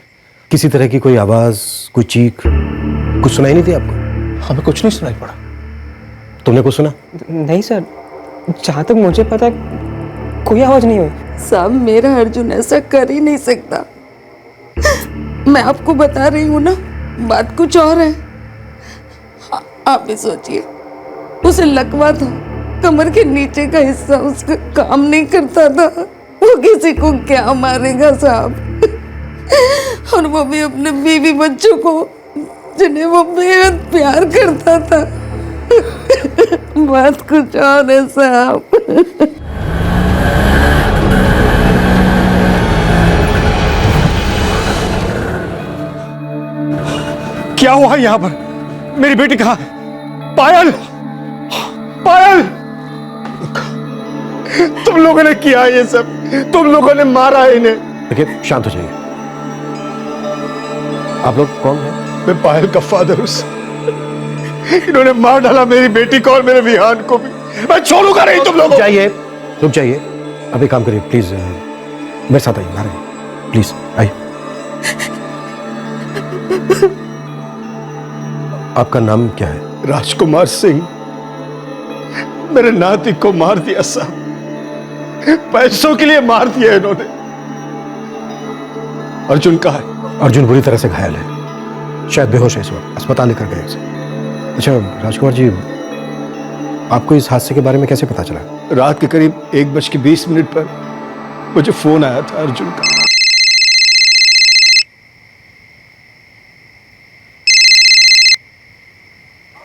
किसी तरह की कोई आवाज, कोई चीख कुछ सुनाई नहीं थी आपको? हमें कुछ नहीं सुनाई पड़ा। तुमने कुछ सुना? नहीं सर, जहाँ तक मुझे पता है कोई आवाज नहीं हुई। साहब मेरा अर्जुन ऐसा कर ही नहीं सकता। मैं आपको बता रही हूँ ना, बात कुछ और है। आप भी सोचिए, उसे लकवा था, कमर के नीचे का हिस्सा उसका काम नहीं करता था। वो किसी को क्या मारेगा साहब? और वो भी अपने बीवी बच्चों को, जिन्हें वो बेहद प्यार करता था। बात कुछ और है साहब। क्या हुआ यहाँ पर? मेरी बेटी कहाँ है? पायल, पायल! तुम लोगों ने किया ये सब, तुम लोगों ने मारा है इन्हें। देखिए शांत हो जाइए। आप लोग कौन हैं? मैं पायल का फादर हूं। इन्होंने मार डाला मेरी बेटी को और मेरे विहान को भी। मैं छोड़ूंगा नहीं तुम लोग। जाइए, रुक जाइए। अब एक काम करिए प्लीज, मेरे साथ आइए, बाहर आइए प्लीज, आइए। आपका नाम क्या है? राजकुमार सिंह। मेरे नाती को मार दिया साहब, पैसों के लिए मार दिया इन्होंने। अर्जुन कहाँ है? अर्जुन बुरी तरह से घायल है, शायद बेहोश है इस वक्त, अस्पताल लेकर गए उसे। अच्छा राजकुमार जी, आपको इस हादसे के बारे में कैसे पता चला? रात के करीब 1:20 पर मुझे फोन आया था अर्जुन का।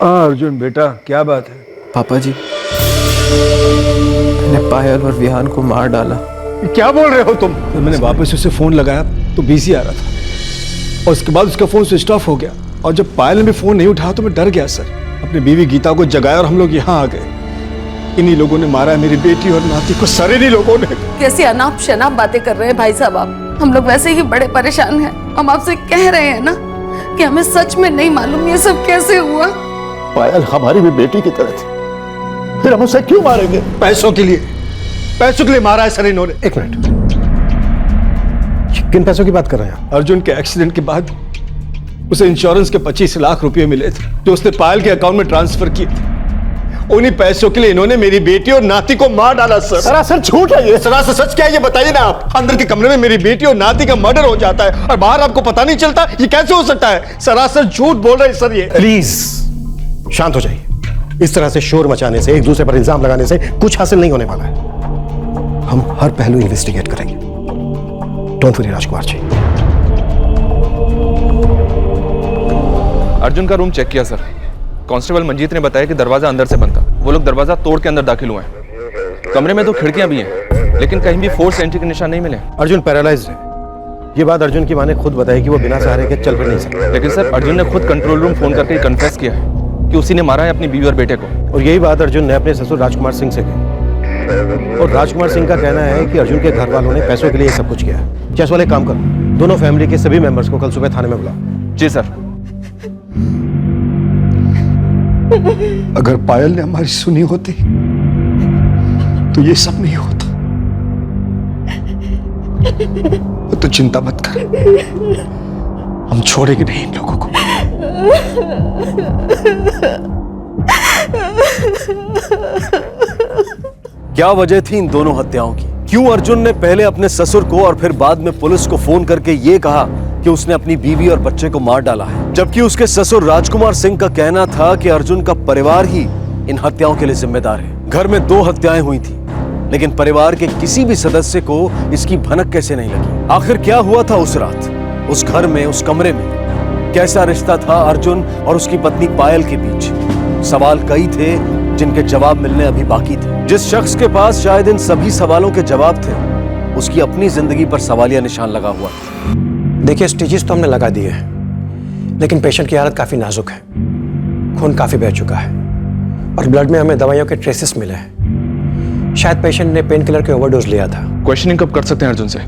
हाँ अर्जुन बेटा, क्या बात है? पापा जी, मैंने पायल और विहान को मार डाला। क्या बोल रहे हो तुम? तो मैंने वापस उसे फोन लगाया तो बिजी आ रहा था, और उसके बाद उसका फोन स्विच ऑफ हो गया। और जब पायल ने भी फोन नहीं उठाया तो मैं डर गया सर। अपनी बीवी गीता को जगाया और हम लोग यहाँ आ गए। इन्हीं लोगों ने मारा है मेरी बेटी और नाती को, सर इन्हीं लोगों ने। कैसी अनाप शनाप बातें कर रहे हैं भाई साहब आप। हम लोग वैसे ही बड़े परेशान हैं। हम आपसे कह रहे हैं ना कि हमें सच में नहीं मालूम ये सब कैसे हुआ। पायल हमारी भी बेटी की तरह थी, फिर हम उसे क्यों मारेंगे? पैसों के लिए मारा है सर इन्होंने। एक मिनट, किन पैसों की बात कर रहे हैं आप? अर्जुन के एक्सीडेंट के बाद उसे इंश्योरेंस के 25 लाख रुपए मिले थे जो उसने पायल के अकाउंट में ट्रांसफर किए थे। उन्हीं पैसों के लिए इन्होंने मेरी बेटी और नाती को मार डाला सर। सरासर झूठ है ये। सरासर सच क्या है ये बताइए ना आप। अंदर के कमरे में मेरी बेटी और नाती का मर्डर हो जाता है और बाहर आपको पता नहीं चलता, ये कैसे हो सकता है? सरासर झूठ बोल रहे हैं सर ये। प्लीज शांत हो जाइए। इस तरह से शोर मचाने से, एक दूसरे पर इल्जाम लगाने से कुछ हासिल नहीं होने वाला है। हम हर पहलू इन्वेस्टिगेट करेंगे। Don't worry Rajkumar ji. अर्जुन का रूम चेक किया सर। कांस्टेबल मंजीत ने बताया कि दरवाजा अंदर से बंद था। वो लोग दरवाजा तोड़ के अंदर दाखिल हुए हैं। कमरे में 2 खिड़कियां भी हैं, लेकिन कहीं भी फोर्स एंट्री के निशान नहीं मिले। अर्जुन पैरालाइज्ड है। ये बात अर्जुन की मां ने खुद बताई कि वो बिना सहारे के चल फिर नहीं सकता। लेकिन सर अर्जुन ने खुद कंट्रोल रूम फोन करके कन्फेस किया है कि उसी ने मारा है अपनी बीवी और बेटे को। और यही बात अर्जुन ने अपने ससुर राजकुमार सिंह से कही। और राजकुमार सिंह का कहना है कि अर्जुन के घर वालों ने पैसों के लिए सब कुछ किया है। चेस वाले काम करो, दोनों फैमिली के सभी मेंबर्स को कल सुबह थाने में बुलाओ। जी सर। अगर पायल ने हमारी सुनी होती तो ये सब नहीं होता। तो चिंता मत कर, हम छोड़ेंगे नहीं इन लोगों को। क्या वजह थी इन दोनों हत्याओं की? क्यों अर्जुन ने पहले अपने ससुर को और फिर बाद में पुलिस को फोन करके ये कहा कि उसने अपनी बीवी और बच्चे को मार डाला है, जबकि उसके ससुर राजकुमार सिंह का कहना था कि अर्जुन का परिवार ही इन हत्याओं के लिए जिम्मेदार है। घर में 2 हत्याएं हुई थी, लेकिन परिवार के किसी भी सदस्य को इसकी भनक कैसे नहीं लगी? आखिर क्या हुआ था उस रात, उस घर में, उस कमरे में? कैसा रिश्ता था अर्जुन और उसकी पत्नी पायल के बीच? सवाल कई थे जिनके जवाब मिलने अभी बाकी थे। जिस शख्स के पास शायद इन सभी सवालों के जवाब थे, उसकी अपनी जिंदगी पर सवालिया निशान लगा हुआ था। देखिए, स्टिचेस तो हमने लगा दिए हैं, लेकिन पेशेंट की हालत काफी नाजुक है। खून काफी बह चुका है और ब्लड में हमें दवाइयों के ट्रेसेस मिले हैं। शायद पेशेंट ने पेन किलर के ओवरडोज लिया था। क्वेश्चनिंग कब कर सकते हैं अर्जुन से?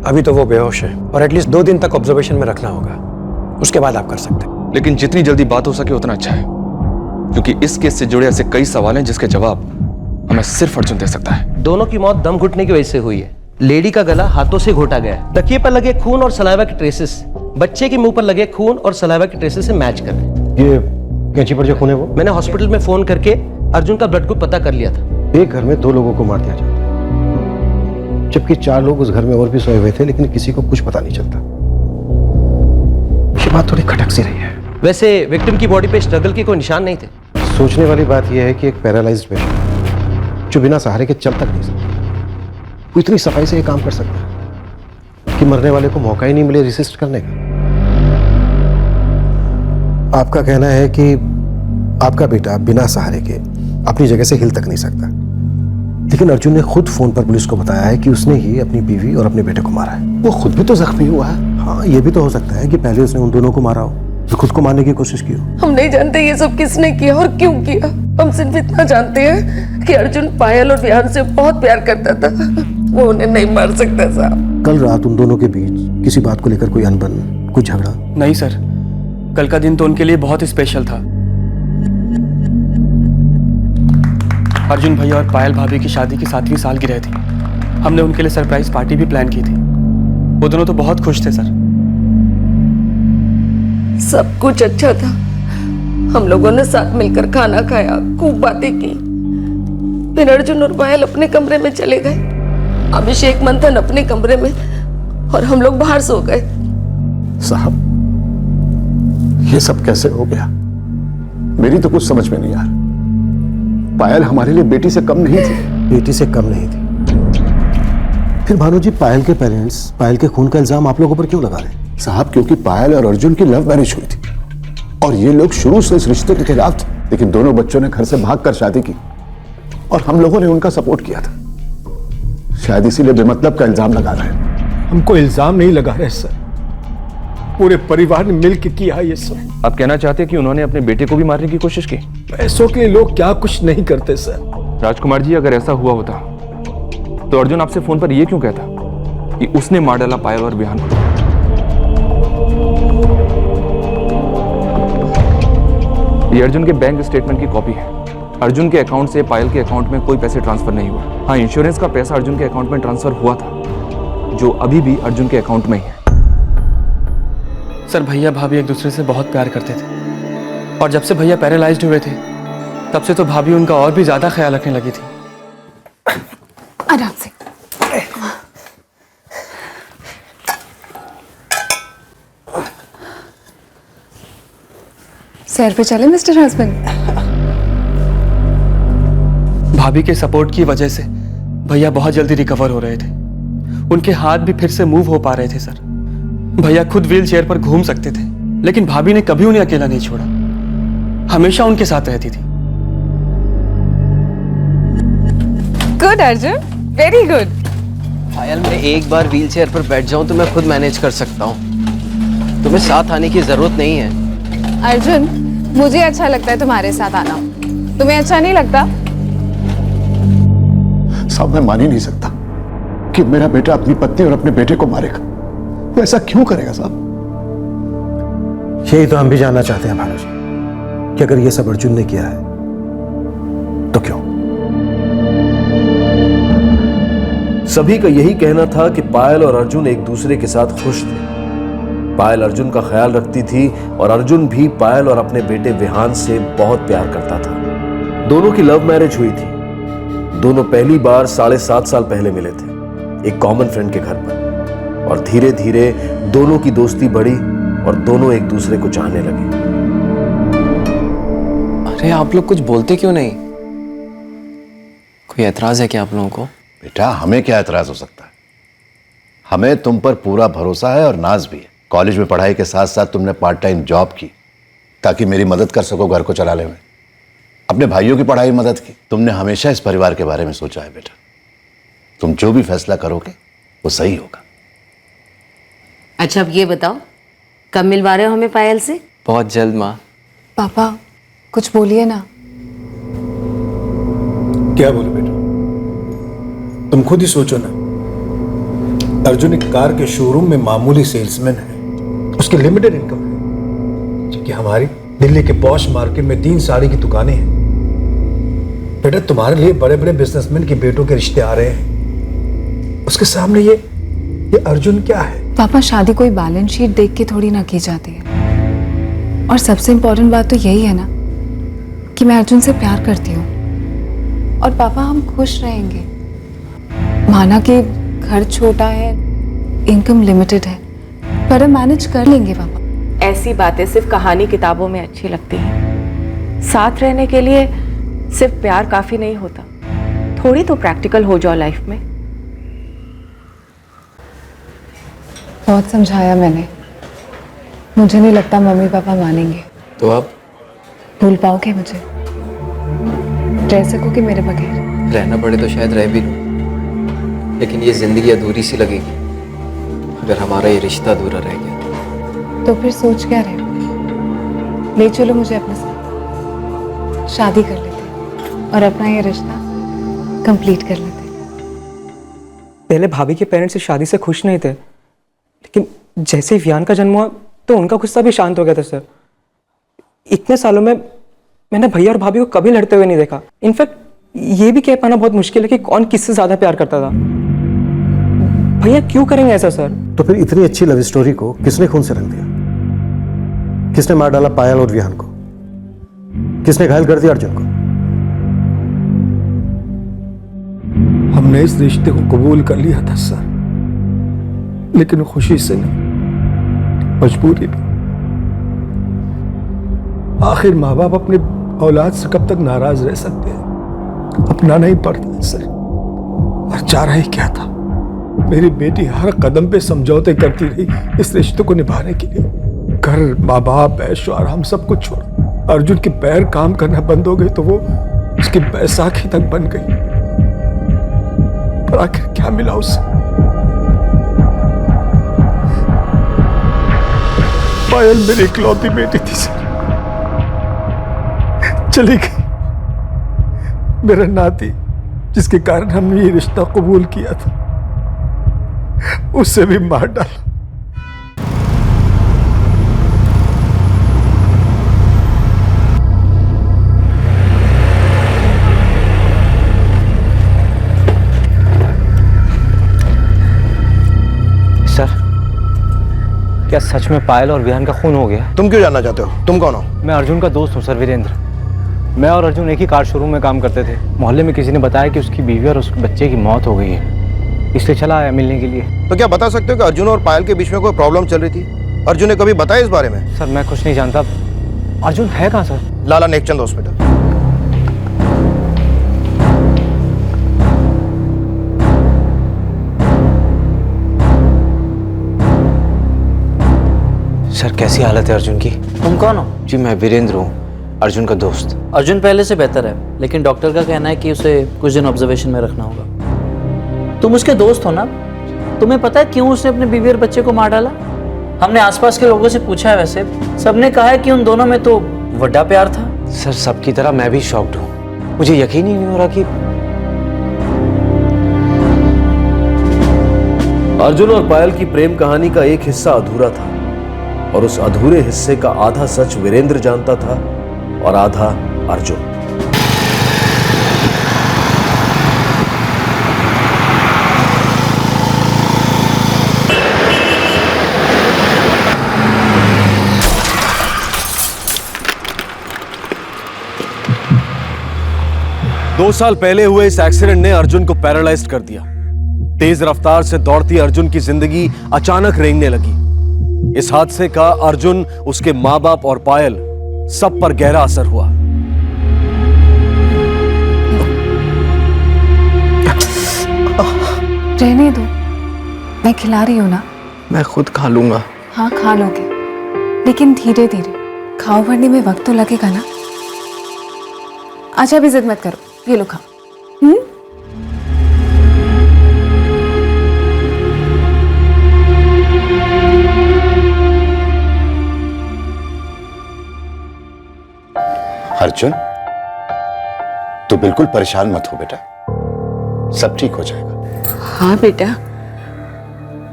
अभी तो वो बेहोश है और एटलीस्ट 2 दिन तक ऑब्जर्वेशन में रखना होगा, उसके बाद आप कर सकते हैं। लेकिन जितनी जल्दी बात हो सके उतना अच्छा है, क्योंकि इस केस से जुड़े ऐसे कई सवाल हैं जिसके जवाब हमें सिर्फ अर्जुन दे सकता है। दोनों की मौत दम घुटने की वजह से हुई है। लेडी का गला हाथों से घोटा गया है। तकिए पर लगे खून और सलाइवा के ट्रेसेस बच्चे के मुंह पर लगे खून और सलाइवा के ट्रेसेस से मैच कर रहे हैं। ये कैंची पर जो खून है वो मैंने हॉस्पिटल में फोन करके अर्जुन का ब्लड ग्रुप पता कर लिया था। एक घर में 2 लोगों को मार दिया जाता है, जबकि 4 लोग उस घर में और भी सोए हुए थे, लेकिन किसी को कुछ पता नहीं चलता। ये बात थोड़ी खटक सी रही है। वैसे विक्टिम की बॉडी पे स्ट्रगल के कोई निशान नहीं थे। सोचने वाली बात यह है कि एक पैरालाइज्ड पेशेंट जो बिना सहारे के चल तक नहीं सकता, वो इतनी सफाई से ये काम कर सकता है कि मरने वाले को मौका ही नहीं मिले रेसिस्ट करने का। आपका कहना है कि आपका बेटा बिना सहारे के अपनी जगह से हिल तक नहीं सकता, लेकिन अर्जुन ने खुद फोन पर पुलिस को बताया है कि उसने ही अपनी बीवी और अपने बेटे को मारा है। वो खुद भी तो जख्मी हुआ है। हाँ, ये भी तो हो सकता है कि पहले उसने उन दोनों को मारा हो, फिर खुद को मारने की कोशिश की हो। हम नहीं जानते ये सब किसने किया और क्यों किया। हम सिर्फ इतना जानते हैं कि अर्जुन पायल और विहान से बहुत प्यार करता था। वो उन्हें नहीं मार सकता साहब। कल रात उन दोनों के बीच किसी बात को लेकर कोई अनबन, कोई झगड़ा? नहीं सर, कल का दिन तो उनके लिए बहुत स्पेशल था। अर्जुन भैया और पायल भाभी की शादी की 7वीं सालगिरह थी। हमने उनके लिए सरप्राइज पार्टी भी प्लान की थी। वो दोनों तो बहुत खुश थे सर। सब कुछ अच्छा था। हम लोगों ने साथ मिलकर खाना खाया, खूब बातें की। फिर अर्जुन और पायल अपने कमरे में चले गए। अभिषेक मंथन अपने कमरे में और हम लोग बाहर सो गए। साहब, ये सब कैसे हो गया? मेरी तो कुछ समझ में नहीं आ रहा। पायल हमारे लिए बेटी से कम नहीं थी। बेटी से कम नहीं थी। फिर भानु जी, पायल के पेरेंट्स पायल के खून का इल्जाम आप लोगों पर क्यों लगा रहे? साहब, क्योंकि पायल और अर्जुन की लव मैरिज हुई थी और ये लोग शुरू से इस रिश्ते के खिलाफ थे, लेकिन दोनों बच्चों ने घर से भागकर शादी की और हम लोगों ने उनका सपोर्ट किया था। शायद इसीलिए बेमतलब का इल्जाम लगा रहे हैं। हमको इल्जाम नहीं लगा रहे सर, पूरे परिवार ने मिलकर किया ये सब। आप कहना चाहते हैं कि उन्होंने अपने बेटे को भी मारने की कोशिश की? पैसों के लिए लोग क्या कुछ नहीं करते सर। राजकुमार जी, अगर ऐसा हुआ होता तो अर्जुन आपसे फोन पर यह क्यों कहता कि उसने मार डाला पायल और विहान को? ये अर्जुन के बैंक स्टेटमेंट की कॉपी है। अर्जुन के अकाउंट से पायल के अकाउंट में कोई पैसे ट्रांसफर नहीं हुआ। हाँ, इंश्योरेंस का पैसा अर्जुन के अकाउंट में ट्रांसफर हुआ था, जो अभी भी अर्जुन के अकाउंट में ही है। सर, भैया भाभी एक दूसरे से बहुत प्यार करते थे और जब से भैया पैरालाइज्ड हुए थे तब से तो भाभी उनका और भी ज्यादा ख्याल रखने लगी थी। आराम से। सैर पे चले मिस्टर हस्बैंड। भाभी के सपोर्ट की वजह से भैया बहुत जल्दी रिकवर हो रहे थे। उनके हाथ भी फिर से मूव हो पा रहे थे सर। भैया खुद व्हील चेयर पर घूम सकते थे, लेकिन भाभी ने कभी उन्हें अकेला नहीं छोड़ा, हमेशा उनके साथ रहती थी। Good Arjun, very good. Payal, मैं एक बार व्हील चेयर पर बैठ जाऊं तो मैं खुद मैनेज कर सकता हूं। तुम्हें साथ आने की जरूरत नहीं है। अर्जुन, मुझे अच्छा लगता है तुम्हारे साथ आना, तुम्हें अच्छा नहीं लगता? साहब, मैं मान ही नहीं सकता कि मेरा बेटा अपनी पत्नी और अपने बेटे को मारेगा। वो ऐसा क्यों करेगा साहब? यही तो हम भी जानना चाहते हैं भानु जी, कि अगर ये सब अर्जुन ने किया है तो क्यों? सभी का यही कहना था कि पायल और अर्जुन एक दूसरे के साथ खुश थे। पायल अर्जुन का ख्याल रखती थी और अर्जुन भी पायल और अपने बेटे विहान से बहुत प्यार करता था। दोनों की लव मैरिज हुई थी। दोनों पहली बार 7.5 साल पहले मिले थे, एक कॉमन फ्रेंड के घर पर, और धीरे धीरे दोनों की दोस्ती बढ़ी और दोनों एक दूसरे को चाहने लगे। अरे, आप लोग कुछ बोलते क्यों नहीं? कोई एतराज है क्या आप लोगों को? बेटा, हमें क्या एतराज हो सकता है? हमें तुम पर पूरा भरोसा है और नाज भी है। कॉलेज में पढ़ाई के साथ साथ तुमने पार्ट टाइम जॉब की ताकि मेरी मदद कर सको घर को चलाने में। अपने भाइयों की पढ़ाई में मदद की। तुमने हमेशा इस परिवार के बारे में सोचा है बेटा। तुम जो भी फैसला करोगे वो सही होगा। अच्छा, अब ये बताओ, कब मिलवा रहे हो हमें पायल से? बहुत जल्द माँ। पापा, कुछ बोलिए ना। क्या बोले बेटा? तुम खुद ही सोचो ना। अर्जुन एक कार के शोरूम में मामूली सेल्समैन है, उसकी लिमिटेड इनकम है, जबकि हमारी दिल्ली के पॉश मार्केट में 3 साड़ी की दुकानें हैं। बेटा, तुम्हारे लिए बड़े बड़े बिजनेसमैन के बेटों के रिश्ते आ रहे हैं, उसके सामने ये अर्जुन क्या है? पापा, शादी कोई बैलेंस शीट देख के थोड़ी ना की जाती है। और सबसे इम्पोर्टेंट बात तो यही है ना कि मैं अर्जुन से प्यार करती हूँ। और पापा, हम खुश रहेंगे। माना कि घर छोटा है, इनकम लिमिटेड है, पर हम मैनेज कर लेंगे पापा। ऐसी बातें सिर्फ कहानी किताबों में अच्छी लगती हैं। साथ रहने के लिए सिर्फ प्यार काफी नहीं होता, थोड़ी तो प्रैक्टिकल हो जाओ लाइफ में। बहुत समझाया मैंने, मुझे नहीं लगता मम्मी पापा मानेंगे। तो अब भूल पाओगे मुझे? रह सकोगे मेरे बगैर? रहना पड़े तो शायद रह भी लूं, लेकिन ये जिंदगी अधूरी सी लगेगी अगर हमारा ये रिश्ता अधूरा रह गया। तो फिर सोच क्या रहे हो? ले चलो मुझे अपने साथ, शादी कर लेते हैं और अपना ये रिश्ता कंप्लीट कर लेते हैं। पहले भाभी के पेरेंट्स इस शादी से खुश नहीं थे, लेकिन जैसे ही विहान का जन्म हुआ तो उनका गुस्सा भी शांत हो गया था सर। इतने सालों में मैंने भैया और भाभी को कभी लड़ते हुए नहीं देखा। इनफैक्ट ये भी कह पाना बहुत मुश्किल है कि कौन किससे ज्यादा प्यार करता था। भैया क्यों करेंगे ऐसा सर? तो फिर इतनी अच्छी लव स्टोरी को किसने खून से रंग दिया? किसने मार डाला पायल और विहान को? किसने घायल कर दिया अर्जुन को? हमने इस रिश्ते को कबूल कर लिया था सर, लेकिन खुशी से नहीं, मजबूरी में। आखिर माँ बाप अपने औलाद से कब तक नाराज रह सकते हैं? अपनाना ही पड़ता है सर। और चाह ही क्या था? मेरी बेटी हर कदम पे समझौते करती रही इस रिश्ते को निभाने के लिए। घर, माँ बाप, ऐशो आराम सब कुछ छोड़ा। अर्जुन के पैर काम करना बंद हो गए तो वो उसकी बैसाखी तक बन गई। पर आखिर क्या मिला उसे? पायल मेरी इकलौती बेटी थी सर, चली गई। मेरा नाती जिसके कारण हमने ये रिश्ता कबूल किया था, उससे भी मार डाला। सर, क्या सच में पायल और विहान का खून हो गया? तुम क्यों जानना चाहते हो? तुम कौन हो? मैं अर्जुन का दोस्त हूँ सर, वीरेंद्र। मैं और अर्जुन एक ही कार शोरूम में काम करते थे। मोहल्ले में किसी ने बताया कि उसकी बीवी और उसके बच्चे की मौत हो गई है, इसलिए चला आया मिलने के लिए। तो क्या बता सकते हो कि अर्जुन और पायल के बीच में कोई प्रॉब्लम चल रही थी? अर्जुन ने कभी बताया इस बारे में? सर मैं कुछ नहीं जानता। अर्जुन है कहाँ सर? लाला नेकचंद हॉस्पिटल। सर कैसी हालत है अर्जुन की? तुम कौन हो? जी मैं वीरेंद्र हूँ, अर्जुन का दोस्त। अर्जुन पहले से बेहतर है, लेकिन डॉक्टर का कहना है कि उसे कुछ दिन ऑब्जर्वेशन में रखना होगा। तुम उसके दोस्त हो ना? तुम्हें पता है क्यों उसने अपने बीवी और बच्चे को मार डाला? हमने आसपास के लोगों से पूछा है, वैसे सबने कहा है कि उन दोनों में तो बड़ा प्यार था। सर सबकी तरह मैं भी शॉक्ड हूँ, मुझे यकीन ही नहीं हो रहा कि अर्जुन और पायल की प्रेम कहानी का एक हिस्सा अधूरा था, और उस अधूरे हिस्से का आधा सच वीरेंद्र जानता था और आधा अर्जुन। दो साल पहले हुए इस एक्सीडेंट ने अर्जुन को पैरालाइज्ड कर दिया। तेज रफ्तार से दौड़ती अर्जुन की जिंदगी अचानक रेंगने लगी। इस हादसे का अर्जुन, उसके मां बाप और पायल सब पर गहरा असर हुआ। रहने दो, मैं खिला रही हूँ ना। मैं खुद खा लूंगा। हाँ खा लोगे, लेकिन धीरे धीरे खाओ, भरने में वक्त तो लगेगा ना। अच्छा भी जिद मत करो, ये लो खाओ। अर्जुन, तू बिल्कुल परेशान मत हो बेटा, सब ठीक हो जाएगा। हाँ बेटा,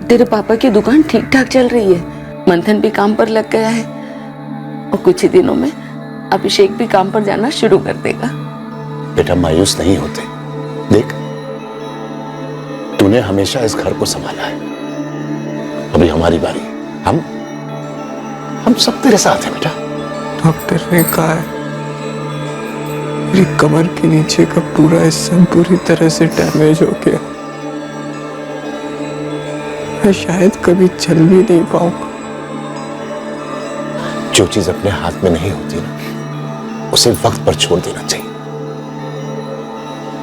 तेरे पापा की दुकान ठीक ठाक चल रही है, मंथन भी काम पर लग गया है और कुछ ही दिनों में अभिषेक भी काम पर जाना शुरू कर देगा। बेटा मायूस नहीं होते, देख तूने हमेशा इस घर को संभाला है, अभी हमारी बारी। हम सब तेरे साथ हैं बेटा। डॉक्टर ने कहा है मेरी कमर के नीचे का पूरा हिस्सा पूरी तरह से डैमेज हो गया, मैं शायद कभी चल भी नहीं पाऊंगा। जो चीज अपने हाथ में नहीं होती ना, उसे वक्त पर छोड़ देना चाहिए।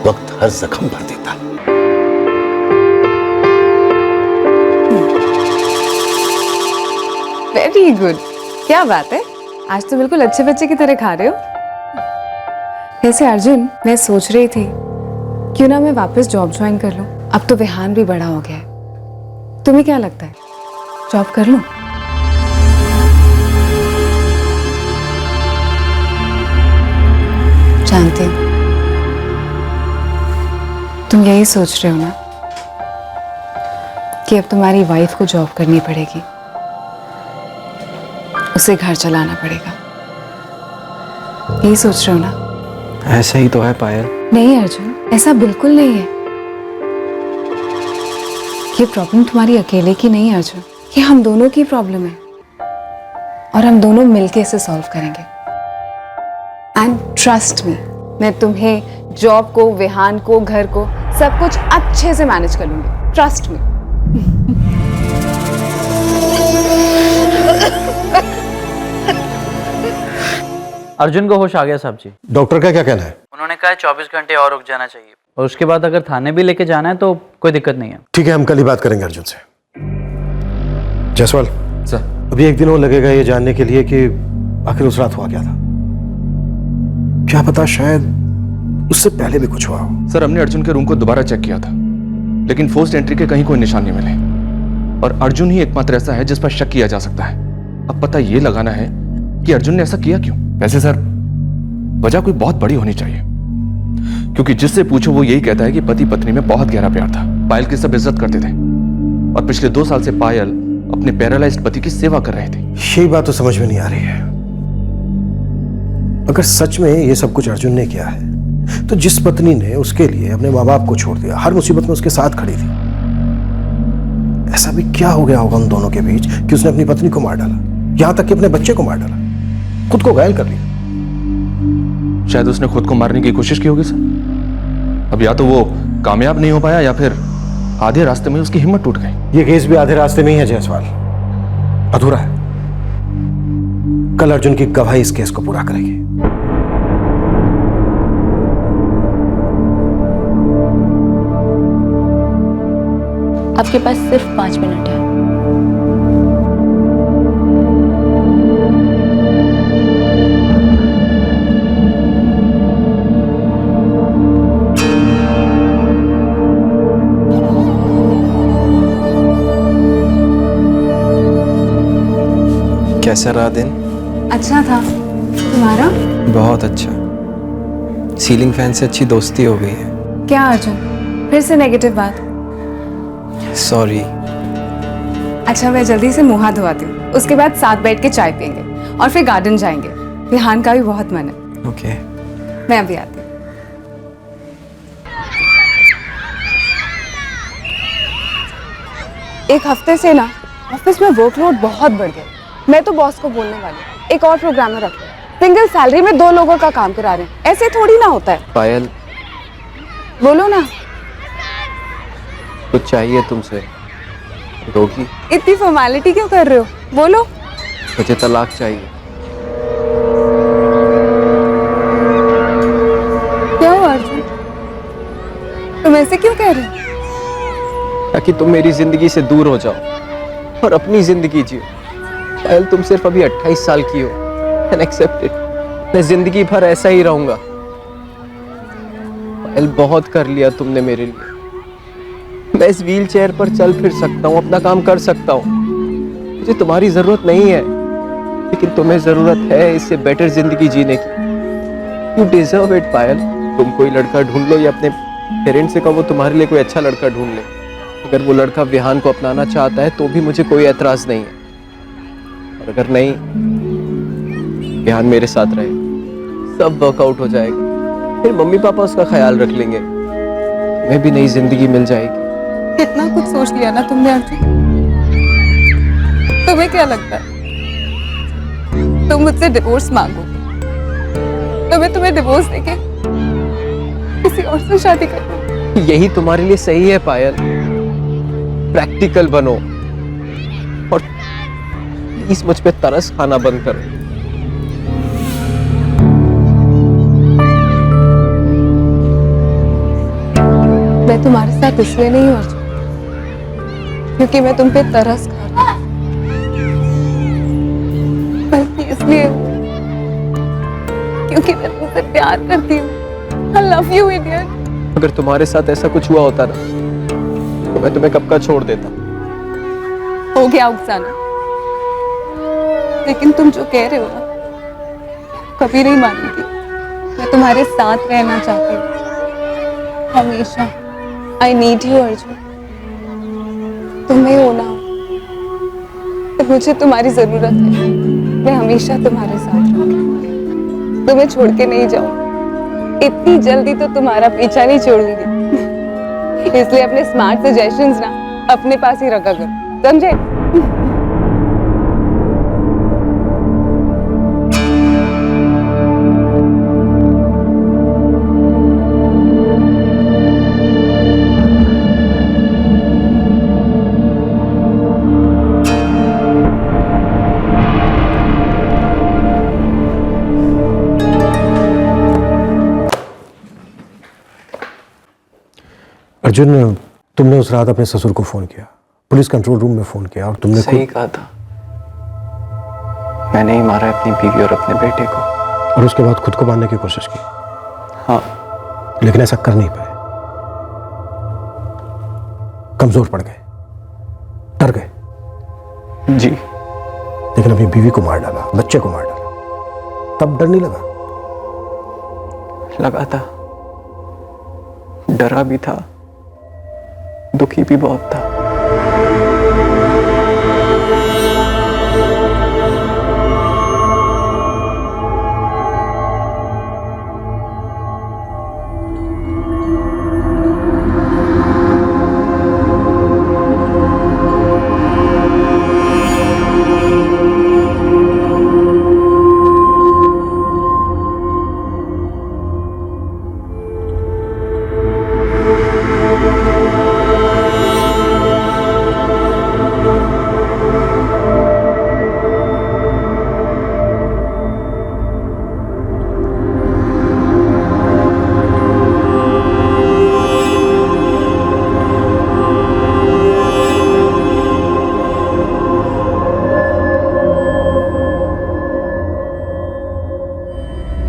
वक्त हर जख्म भर देता है। वेरी गुड, क्या बात है, आज तो बिल्कुल अच्छे बच्चे की तरह खा रहे हो। वैसे अर्जुन, मैं सोच रही थी क्यों ना मैं वापस जॉब ज्वाइन कर लूं। अब तो विहान भी बड़ा हो गया है, तुम्हें क्या लगता है जॉब कर लूं? जानती हूं तुम यही सोच रहे हो ना कि अब तुम्हारी वाइफ को जॉब करनी पड़ेगी, उसे घर चलाना पड़ेगा, यही सोच रहे हो ना? ऐसा ही तो है पायल। नहीं अर्जुन, ऐसा बिल्कुल नहीं है। ये प्रॉब्लम तुम्हारी अकेले की नहीं है अर्जुन, ये हम दोनों की प्रॉब्लम है और हम दोनों मिलके इसे सॉल्व करेंगे। एंड ट्रस्ट मी, मैं तुम्हें, जॉब को, विहान को, घर को, सब कुछ अच्छे से मैनेज कर लूंगी, ट्रस्ट मी। अर्जुन को होश आ गया साहब जी। डॉक्टर का क्या कहना है? उन्होंने कहा 24 घंटे और रुक जाना चाहिए, और उसके बाद अगर थाने भी लेके जाना है तो कोई दिक्कत नहीं है। ठीक है, हम कल ही बात करेंगे अर्जुन से। जायसवाल सर, अभी एक दिन और लगेगा ये जानने के लिए कि आखिर उस रात हुआ क्या था। क्या पता शायद उससे पहले भी कुछ हुआ हो। सर, हमने अर्जुन के रूम को दोबारा चेक किया था, लेकिन फोर्स्ड एंट्री के कहीं कोई निशान नहीं मिले, और अर्जुन ही एकमात्र ऐसा है जिस पर शक किया जा सकता है। अब पता ये लगाना है कि अर्जुन ने ऐसा किया क्यों। वैसे सर वजह कोई बहुत बड़ी होनी चाहिए, क्योंकि जिससे पूछो वो यही कहता है कि पति पत्नी में बहुत गहरा प्यार था। पायल की सब इज्जत करते थे और पिछले 2 साल से पायल अपने पैरालाइज्ड पति की सेवा कर रहे थे। यही बात तो समझ में नहीं आ रही है। अगर सच में ये सब कुछ अर्जुन ने किया है तो जिस पत्नी ने उसके लिए अपने माँ बाप को छोड़ दिया, हर मुसीबत में उसके साथ खड़ी थी, ऐसा भी क्या हो गया होगा उन दोनों के बीच कि उसने अपनी पत्नी को मार डाला, यहां तक कि अपने बच्चे को मार डाला, खुद को घायल कर लिया। शायद उसने खुद को मारने की कोशिश की होगी सर। अब या तो वो कामयाब नहीं हो पाया या फिर आधे रास्ते में उसकी हिम्मत टूट गई। ये केस भी आधे रास्ते में ही है जायसवाल, अधूरा है। कल अर्जुन की गवाही इस केस को पूरा करेगी। आपके पास सिर्फ 5 मिनट है। कैसा रहा दिन? अच्छा था। तुम्हारा? बहुत अच्छा। सीलिंग फैन से अच्छी दोस्ती हो गई है। क्या अर्जुन, फिर से नेगेटिव बात? सॉरी। अच्छा, मैं जल्दी से मुंह हाथ धोआती हूँ, उसके बाद साथ बैठ के चाय पियेंगे और फिर गार्डन जाएंगे। विहान का भी बहुत मन है। ओके। मैं अभी आती हूँ। एक हफ्ते से ना ऑफिस में वर्कलोड बहुत बढ़ गया। मैं तो बॉस को बोलने वाली हूँ, एक और प्रोग्रामर रख लो। सिंगल सैलरी में 2 लोगों का काम करा रहे हैं, ऐसे थोड़ी ना होता है। पायल, बोलो ना। कुछ चाहिए तुमसे, दोगी? इतनी फॉर्मेलिटी क्यों कर रहे हो, बोलो। मुझे तलाक चाहिए। क्या हुआ अर्जुन, तुम ऐसे क्यों कह रहे हो? ताकि तुम मेरी जिंदगी से दूर हो जाओ और अपनी जिंदगी जियो। पायल, तुम सिर्फ अभी 28 साल की हो। एंड एक्सेप्ट इट, मैं जिंदगी भर ऐसा ही रहूंगा। पायल, बहुत कर लिया तुमने मेरे लिए। मैं इस व्हील चेयर पर चल फिर सकता हूँ, अपना काम कर सकता हूँ, मुझे तुम्हारी जरूरत नहीं है, लेकिन तुम्हें जरूरत है इससे बेटर जिंदगी जीने की। यू डिजर्व इट पायल। तुम कोई लड़का ढूंढ लो या अपने पेरेंट्स से कहो तुम्हारे लिए कोई अच्छा लड़का ढूंढ ले। अगर वो लड़का विहान को अपनाना चाहता है तो भी मुझे कोई एतराज नहीं है, और अगर नहीं, विहान मेरे साथ रहे, सब वर्कआउट हो जाएगा। फिर मम्मी पापा उसका ख्याल रख लेंगे, मैं भी नई जिंदगी मिल जाएगी। कितना कुछ सोच लिया ना तुमने अर्जुन। तुम्हें क्या लगता है तुम मुझसे डिवोर्स मांगो तो मैं तुम्हें डिवोर्स देके किसी और से शादी करूं? यही तुम्हारे लिए सही है पायल। प्रैक्टिकल बनो और प्लीज मुझ पे तरस खाना बंद करो। मैं तुम्हारे साथ इसलिए नहीं हूं अर्जुन क्योंकि मैं तुम पे तरस खा रही हूं, बल्कि इसलिए क्योंकि मैं तुमसे प्यार करती हूँ। I love you, idiot। अगर तुम्हारे साथ ऐसा कुछ हुआ होता ना तो मैं तुम्हें कब का छोड़ देता। हो गया उकसाना, लेकिन तुम जो कह रहे हो ना कभी नहीं मानूंगी। मैं तुम्हारे साथ रहना चाहती हूँ हमेशा। I need you Arjun. तुम्हें होना तो मुझे तुम्हारी जरूरत है। मैं हमेशा तुम्हारे साथ रहूंगी, तुम्हें छोड़ के नहीं जाऊंगी। इतनी जल्दी तो तुम्हारा पीछा नहीं छोड़ूंगी, इसलिए अपने स्मार्ट सजेशंस ना अपने पास ही रखा करो, समझे? अर्जुन, तुमने उस रात अपने ससुर को फोन किया, पुलिस कंट्रोल रूम में फोन किया और तुमने सही कहा था। मैंने ही मारा अपनी बीवी और अपने बेटे को। और उसके बाद खुद को मारने की कोशिश की। हाँ, लेकिन ऐसा कर नहीं पाए, कमजोर पड़ गए, डर गए। जी। लेकिन अपनी बीवी को मार डाला, बच्चे को मार डाला, तब डर नहीं लगा? लगा था, डरा भी था, दुखी भी बहुत था।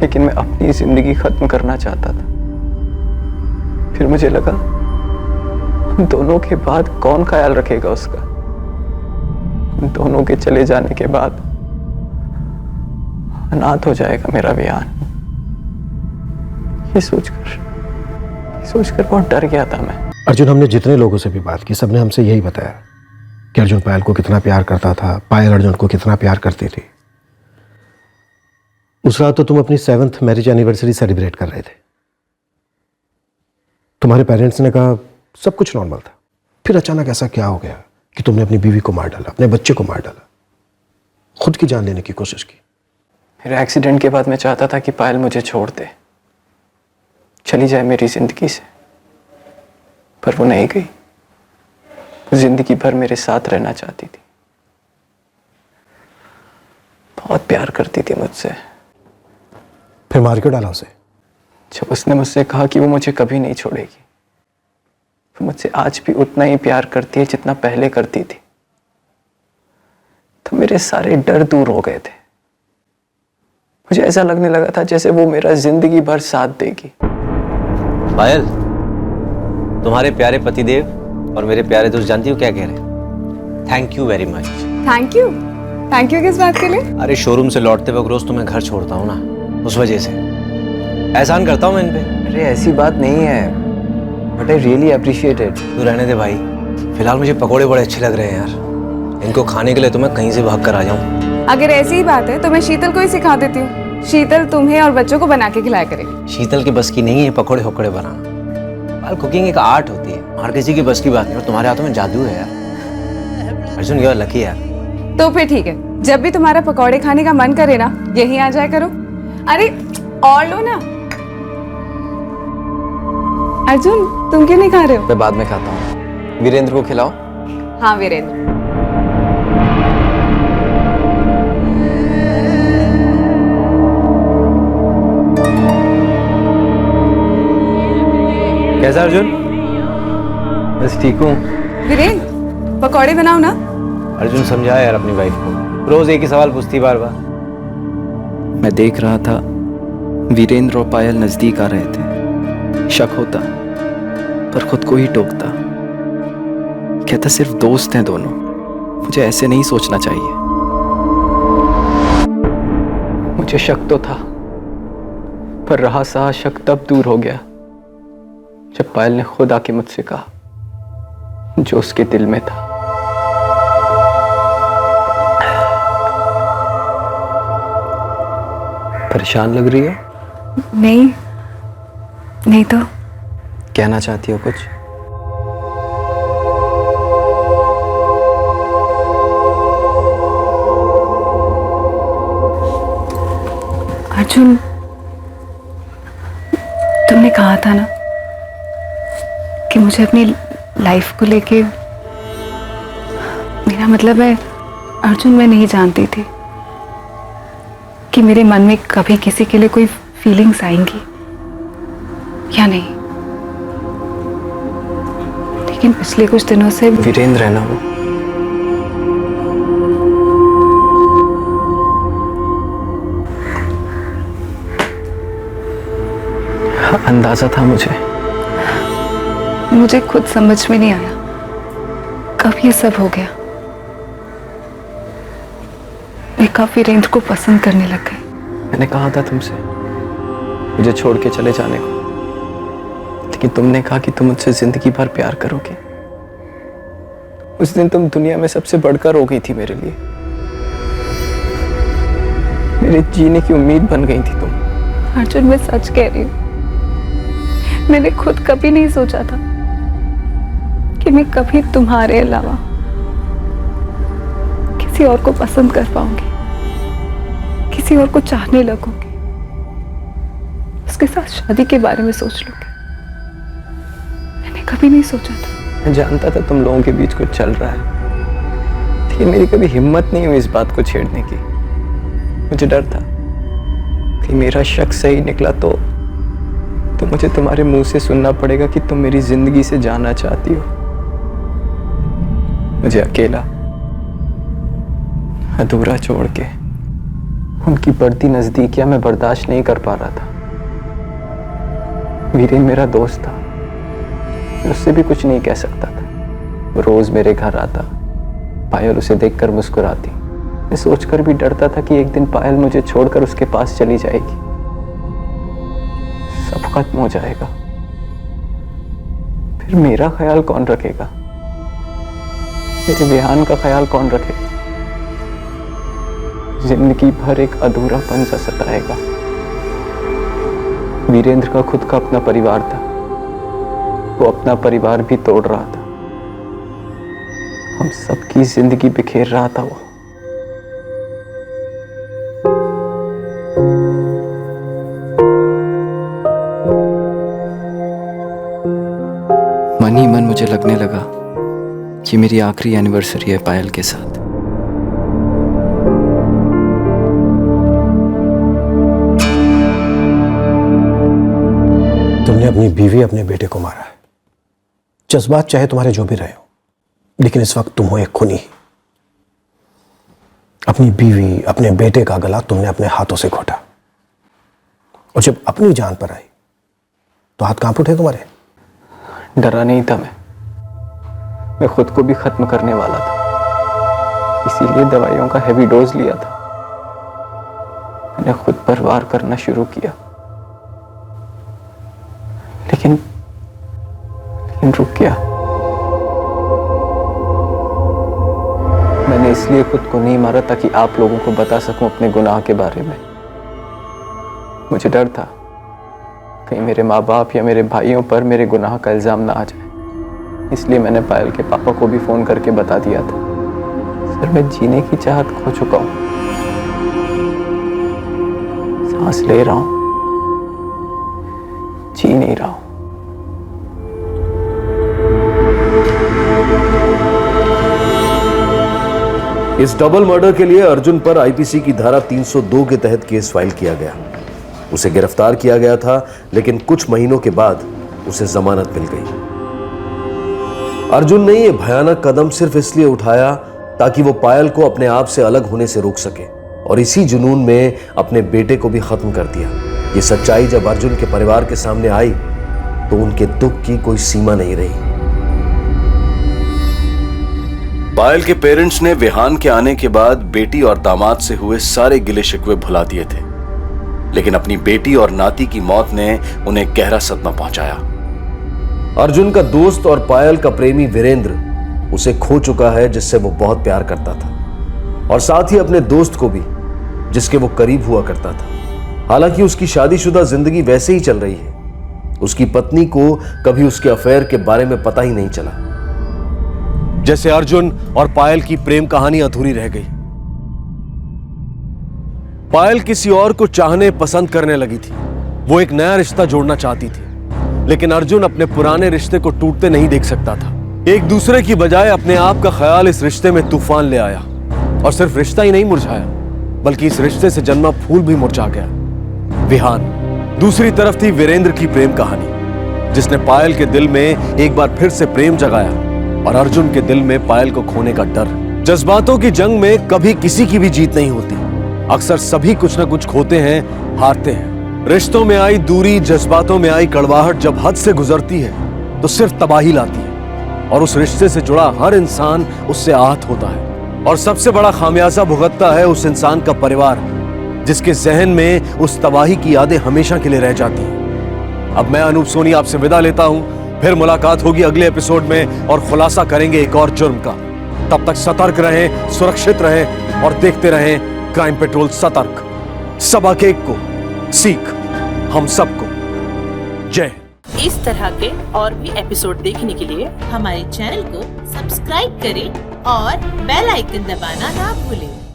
लेकिन मैं अपनी जिंदगी खत्म करना चाहता था। फिर मुझे लगा हम दोनों के बाद कौन ख्याल रखेगा उसका। हम दोनों के चले जाने के बाद अनाथ हो जाएगा मेरा विहान। ये सोचकर बहुत डर गया था मैं। अर्जुन, हमने जितने लोगों से भी बात की, सबने हमसे यही बताया कि अर्जुन पायल को कितना प्यार करता था, पायल अर्जुन को कितना प्यार करती थी। उस रात तो तुम अपनी 7th मैरिज एनिवर्सरी सेलिब्रेट कर रहे थे। तुम्हारे पेरेंट्स ने कहा सब कुछ नॉर्मल था। फिर अचानक ऐसा क्या हो गया कि तुमने अपनी बीवी को मार डाला, अपने बच्चे को मार डाला, खुद की जान लेने की कोशिश की? मेरे एक्सीडेंट के बाद मैं चाहता था कि पायल मुझे छोड़ दे, चली जाए मेरी जिंदगी से, पर वो नहीं गई। जिंदगी भर मेरे साथ रहना चाहती थी, बहुत प्यार करती थी मुझसे। फिर मार क्यों डाला उसे? जब उसने मुझसे कहा कि वो मुझे कभी नहीं छोड़ेगी, वो मुझसे आज भी उतना ही प्यार करती है जितना पहले करती थी, तो मेरे सारे डर दूर हो गए थे। मुझे ऐसा लगने लगा था जैसे वो मेरा जिंदगी भर साथ देगी। पायल, तुम्हारे प्यारे पतिदेव और मेरे प्यारे दोस्त जानती हो क्या कह रहे हैं? Thank you very much. Thank you? Thank you किस बात के लिए? अरे शोरूम से लौटते वक्त रोज तुम्हें घर छोड़ता हूँ ना, उस वजह से एहसान करता हूँ मैं इन पे। अरे ऐसी बात नहीं है, but I really appreciate it. तू रहने दे भाई, फिलहाल मुझे पकोड़े बड़े अच्छे लग रहे हैं यार। इनको खाने के लिए तो मैं कहीं से भाग कर आ जाऊँ। अगर ऐसी ही बात है तो मैं शीतल को ही सिखा देती हूँ। शीतल तुम्हें और बच्चों को बना के खिलाया करेगी। शीतल की बस की नहीं है पकोड़े होकड़े बनाना। यार कुकिंग एक आर्ट होती है, हर किसी की बस की बात नहीं, और तुम्हारे हाथों में जादू है यार। अर्जुन यू आर लकी यार। तो फिर ठीक है, जब भी तुम्हारा पकौड़े खाने का मन करे ना, यहीं आ जाया करो। अरे और लो ना। अर्जुन तुम क्यों नहीं खा रहे हो? मैं बाद में खाता हूँ। वीरेंद्र को खिलाओ। हाँ वीरेंद्र। कैसा अर्जुन? बस ठीक हूँ। वीरेंद्र पकौड़े बनाओ ना। अर्जुन समझाया यार अपनी वाइफ को, रोज एक ही सवाल पूछती बार बार। मैं देख रहा था वीरेंद्र और पायल नजदीक आ रहे थे। शक होता पर खुद को ही टोकता, कहता सिर्फ दोस्त हैं दोनों, मुझे ऐसे नहीं सोचना चाहिए। मुझे शक तो था, पर रहा सहा शक तब दूर हो गया जब पायल ने खुद आके मुझसे कहा जो उसके दिल में था। परेशान लग रही है? नहीं तो। कहना चाहती हो कुछ? अर्जुन तुमने कहा था ना कि मुझे अपनी लाइफ को लेके, मेरा मतलब है अर्जुन, मैं नहीं जानती थी कि मेरे मन में कभी किसी के लिए कोई फीलिंग्स आएंगी या नहीं। लेकिन पिछले कुछ दिनों से वीरेंद्र है ना वो, अंदाजा था मुझे खुद समझ में नहीं आया कब ये सब हो गया। लड़का वीरेंद्र को पसंद करने लग गए। मैंने कहा था तुमसे मुझे छोड़ के चले जाने को, लेकिन तुमने कहा कि तुम मुझसे जिंदगी भर प्यार करोगे। उस दिन तुम दुनिया में सबसे बढ़कर हो गई थी मेरे लिए, मेरे जीने की उम्मीद बन गई थी तुम। अर्जुन, मैं सच कह रही हूँ, मैंने खुद कभी नहीं सोचा था कि मैं कभी तुम्हारे अलावा किसी और को पसंद कर पाऊंगी, किसी और को चाहने लगूंगी, उसके साथ शादी के बारे में सोच लूंगी। मैंने कभी नहीं सोचा था। मैं जानता था तुम लोगों के बीच कुछ चल रहा है, लेकिन मेरी कभी हिम्मत नहीं हुई इस बात को छेड़ने की। मुझे डर था कि मेरा शक सही निकला तो मुझे तुम्हारे मुंह से सुनना पड़ेगा कि तुम मेरी जिंदगी से जाना चाहती हो। मुझे अकेला अधूरा छोड़ के उनकी बढ़ती नजदीकियां मैं बर्दाश्त नहीं कर पा रहा था। वीरेन मेरा दोस्त था, मैं उससे भी कुछ नहीं कह सकता था। वो रोज मेरे घर आता, पायल उसे देखकर मुस्कुराती। मैं सोचकर भी डरता था कि एक दिन पायल मुझे छोड़कर उसके पास चली जाएगी, सब खत्म हो जाएगा। फिर मेरा ख्याल कौन रखेगा? मेरे विहान का ख्याल कौन रखेगा? जिंदगी भर एक अधूरापन सा सताएगा। वीरेंद्र का खुद का अपना परिवार था, वो अपना परिवार भी तोड़ रहा था। हम सबकी जिंदगी बिखेर रहा था वो। मन ही मन मुझे लगने लगा कि मेरी आखिरी एनिवर्सरी है पायल के साथ। तुमने अपनी बीवी, अपने बेटे को मारा है। जज्बात चाहे तुम्हारे जो भी रहे हो, लेकिन इस वक्त तुम हो एक खूनी। अपनी बीवी, अपने बेटे का गला तुमने अपने हाथों से घोटा, और जब अपनी जान पर आई तो हाथ कांप उठे तुम्हारे। डरा नहीं था मैं खुद को भी खत्म करने वाला था, इसीलिए दवाइयों का हैवी डोज लिया था। मैंने खुद पर वार करना शुरू किया, लेकिन रुक गया। मैंने इसलिए खुद को नहीं मारा ताकि आप लोगों को बता सकूं अपने गुनाह के बारे में। मुझे डर था कहीं मेरे माँ बाप या मेरे भाइयों पर मेरे गुनाह का इल्जाम ना आ जाए, इसलिए मैंने पायल के पापा को भी फोन करके बता दिया था। सर, मैं जीने की चाहत खो चुका हूं, सांस ले रहा हूं, जी नहीं रहा हूं। इस डबल मर्डर के लिए अर्जुन पर आईपीसी की धारा 302 के तहत केस फाइल किया गया। उसे गिरफ्तार किया गया था, लेकिन कुछ महीनों के बाद उसे जमानत मिल गई। अर्जुन ने यह भयानक कदम सिर्फ इसलिए उठाया ताकि वो पायल को अपने आप से अलग होने से रोक सके, और इसी जुनून में अपने बेटे को भी खत्म कर दिया। ये सच्चाई जब अर्जुन के परिवार के सामने आई तो उनके दुख की कोई सीमा नहीं रही। पायल के पेरेंट्स ने विहान के आने के बाद बेटी और दामाद से हुए सारे गिले शिकवे भुला दिए थे, लेकिन अपनी बेटी और नाती की मौत ने उन्हें गहरा सदमा पहुंचाया। अर्जुन का दोस्त और पायल का प्रेमी वीरेंद्र उसे खो चुका है, जिससे वो बहुत प्यार करता था, और साथ ही अपने दोस्त को भी, जिसके वो करीब हुआ करता था। हालांकि उसकी शादीशुदा जिंदगी वैसे ही चल रही है। उसकी पत्नी को कभी उसके अफेयर के बारे में पता ही नहीं चला। जैसे अर्जुन और पायल की प्रेम कहानी अधूरी रह गई। पायल किसी और को चाहने पसंद करने लगी थी, वो एक नया रिश्ता जोड़ना चाहती थी, लेकिन अर्जुन अपने पुराने रिश्ते को टूटते नहीं देख सकता था। एक दूसरे की बजाय अपने आप का ख्याल इस रिश्ते में तूफान ले आया, और सिर्फ रिश्ता ही नहीं मुरझाया, बल्कि इस रिश्ते से जन्मा फूल भी मुरझा गया, विहान। दूसरी तरफ थी वीरेंद्र की प्रेम कहानी, जिसने पायल के दिल में एक बार फिर से प्रेम जगाया, और अर्जुन के दिल में पायल को खोने का डर। जज्बातों की जंग में कभी किसी की भी जीत नहीं होती, अक्सर सभी कुछ ना कुछ खोते हैं, हारते हैं। रिश्तों में आई दूरी, जज्बातों में आई कड़वाहट जब हद से गुजरती है तो सिर्फ तबाही लाती है, और उस रिश्ते से जुड़ा हर इंसान उससे आहत होता है। और सबसे बड़ा खामियाजा भुगतता है उस इंसान का परिवार, जिसके जहन में उस तबाही की यादें हमेशा के लिए रह जाती हैं। अब मैं अनूप सोनी आपसे विदा लेता हूं, फिर मुलाकात होगी अगले एपिसोड में और खुलासा करेंगे एक और जुर्म का। तब तक सतर्क रहें, सुरक्षित रहें और देखते रहें क्राइम पेट्रोल सतर्क। सबक एक को सीख हम सबको। जय। इस तरह के और भी एपिसोड देखने के लिए हमारे चैनल को सब्सक्राइब करें और बेल आइकन दबाना ना भूलें।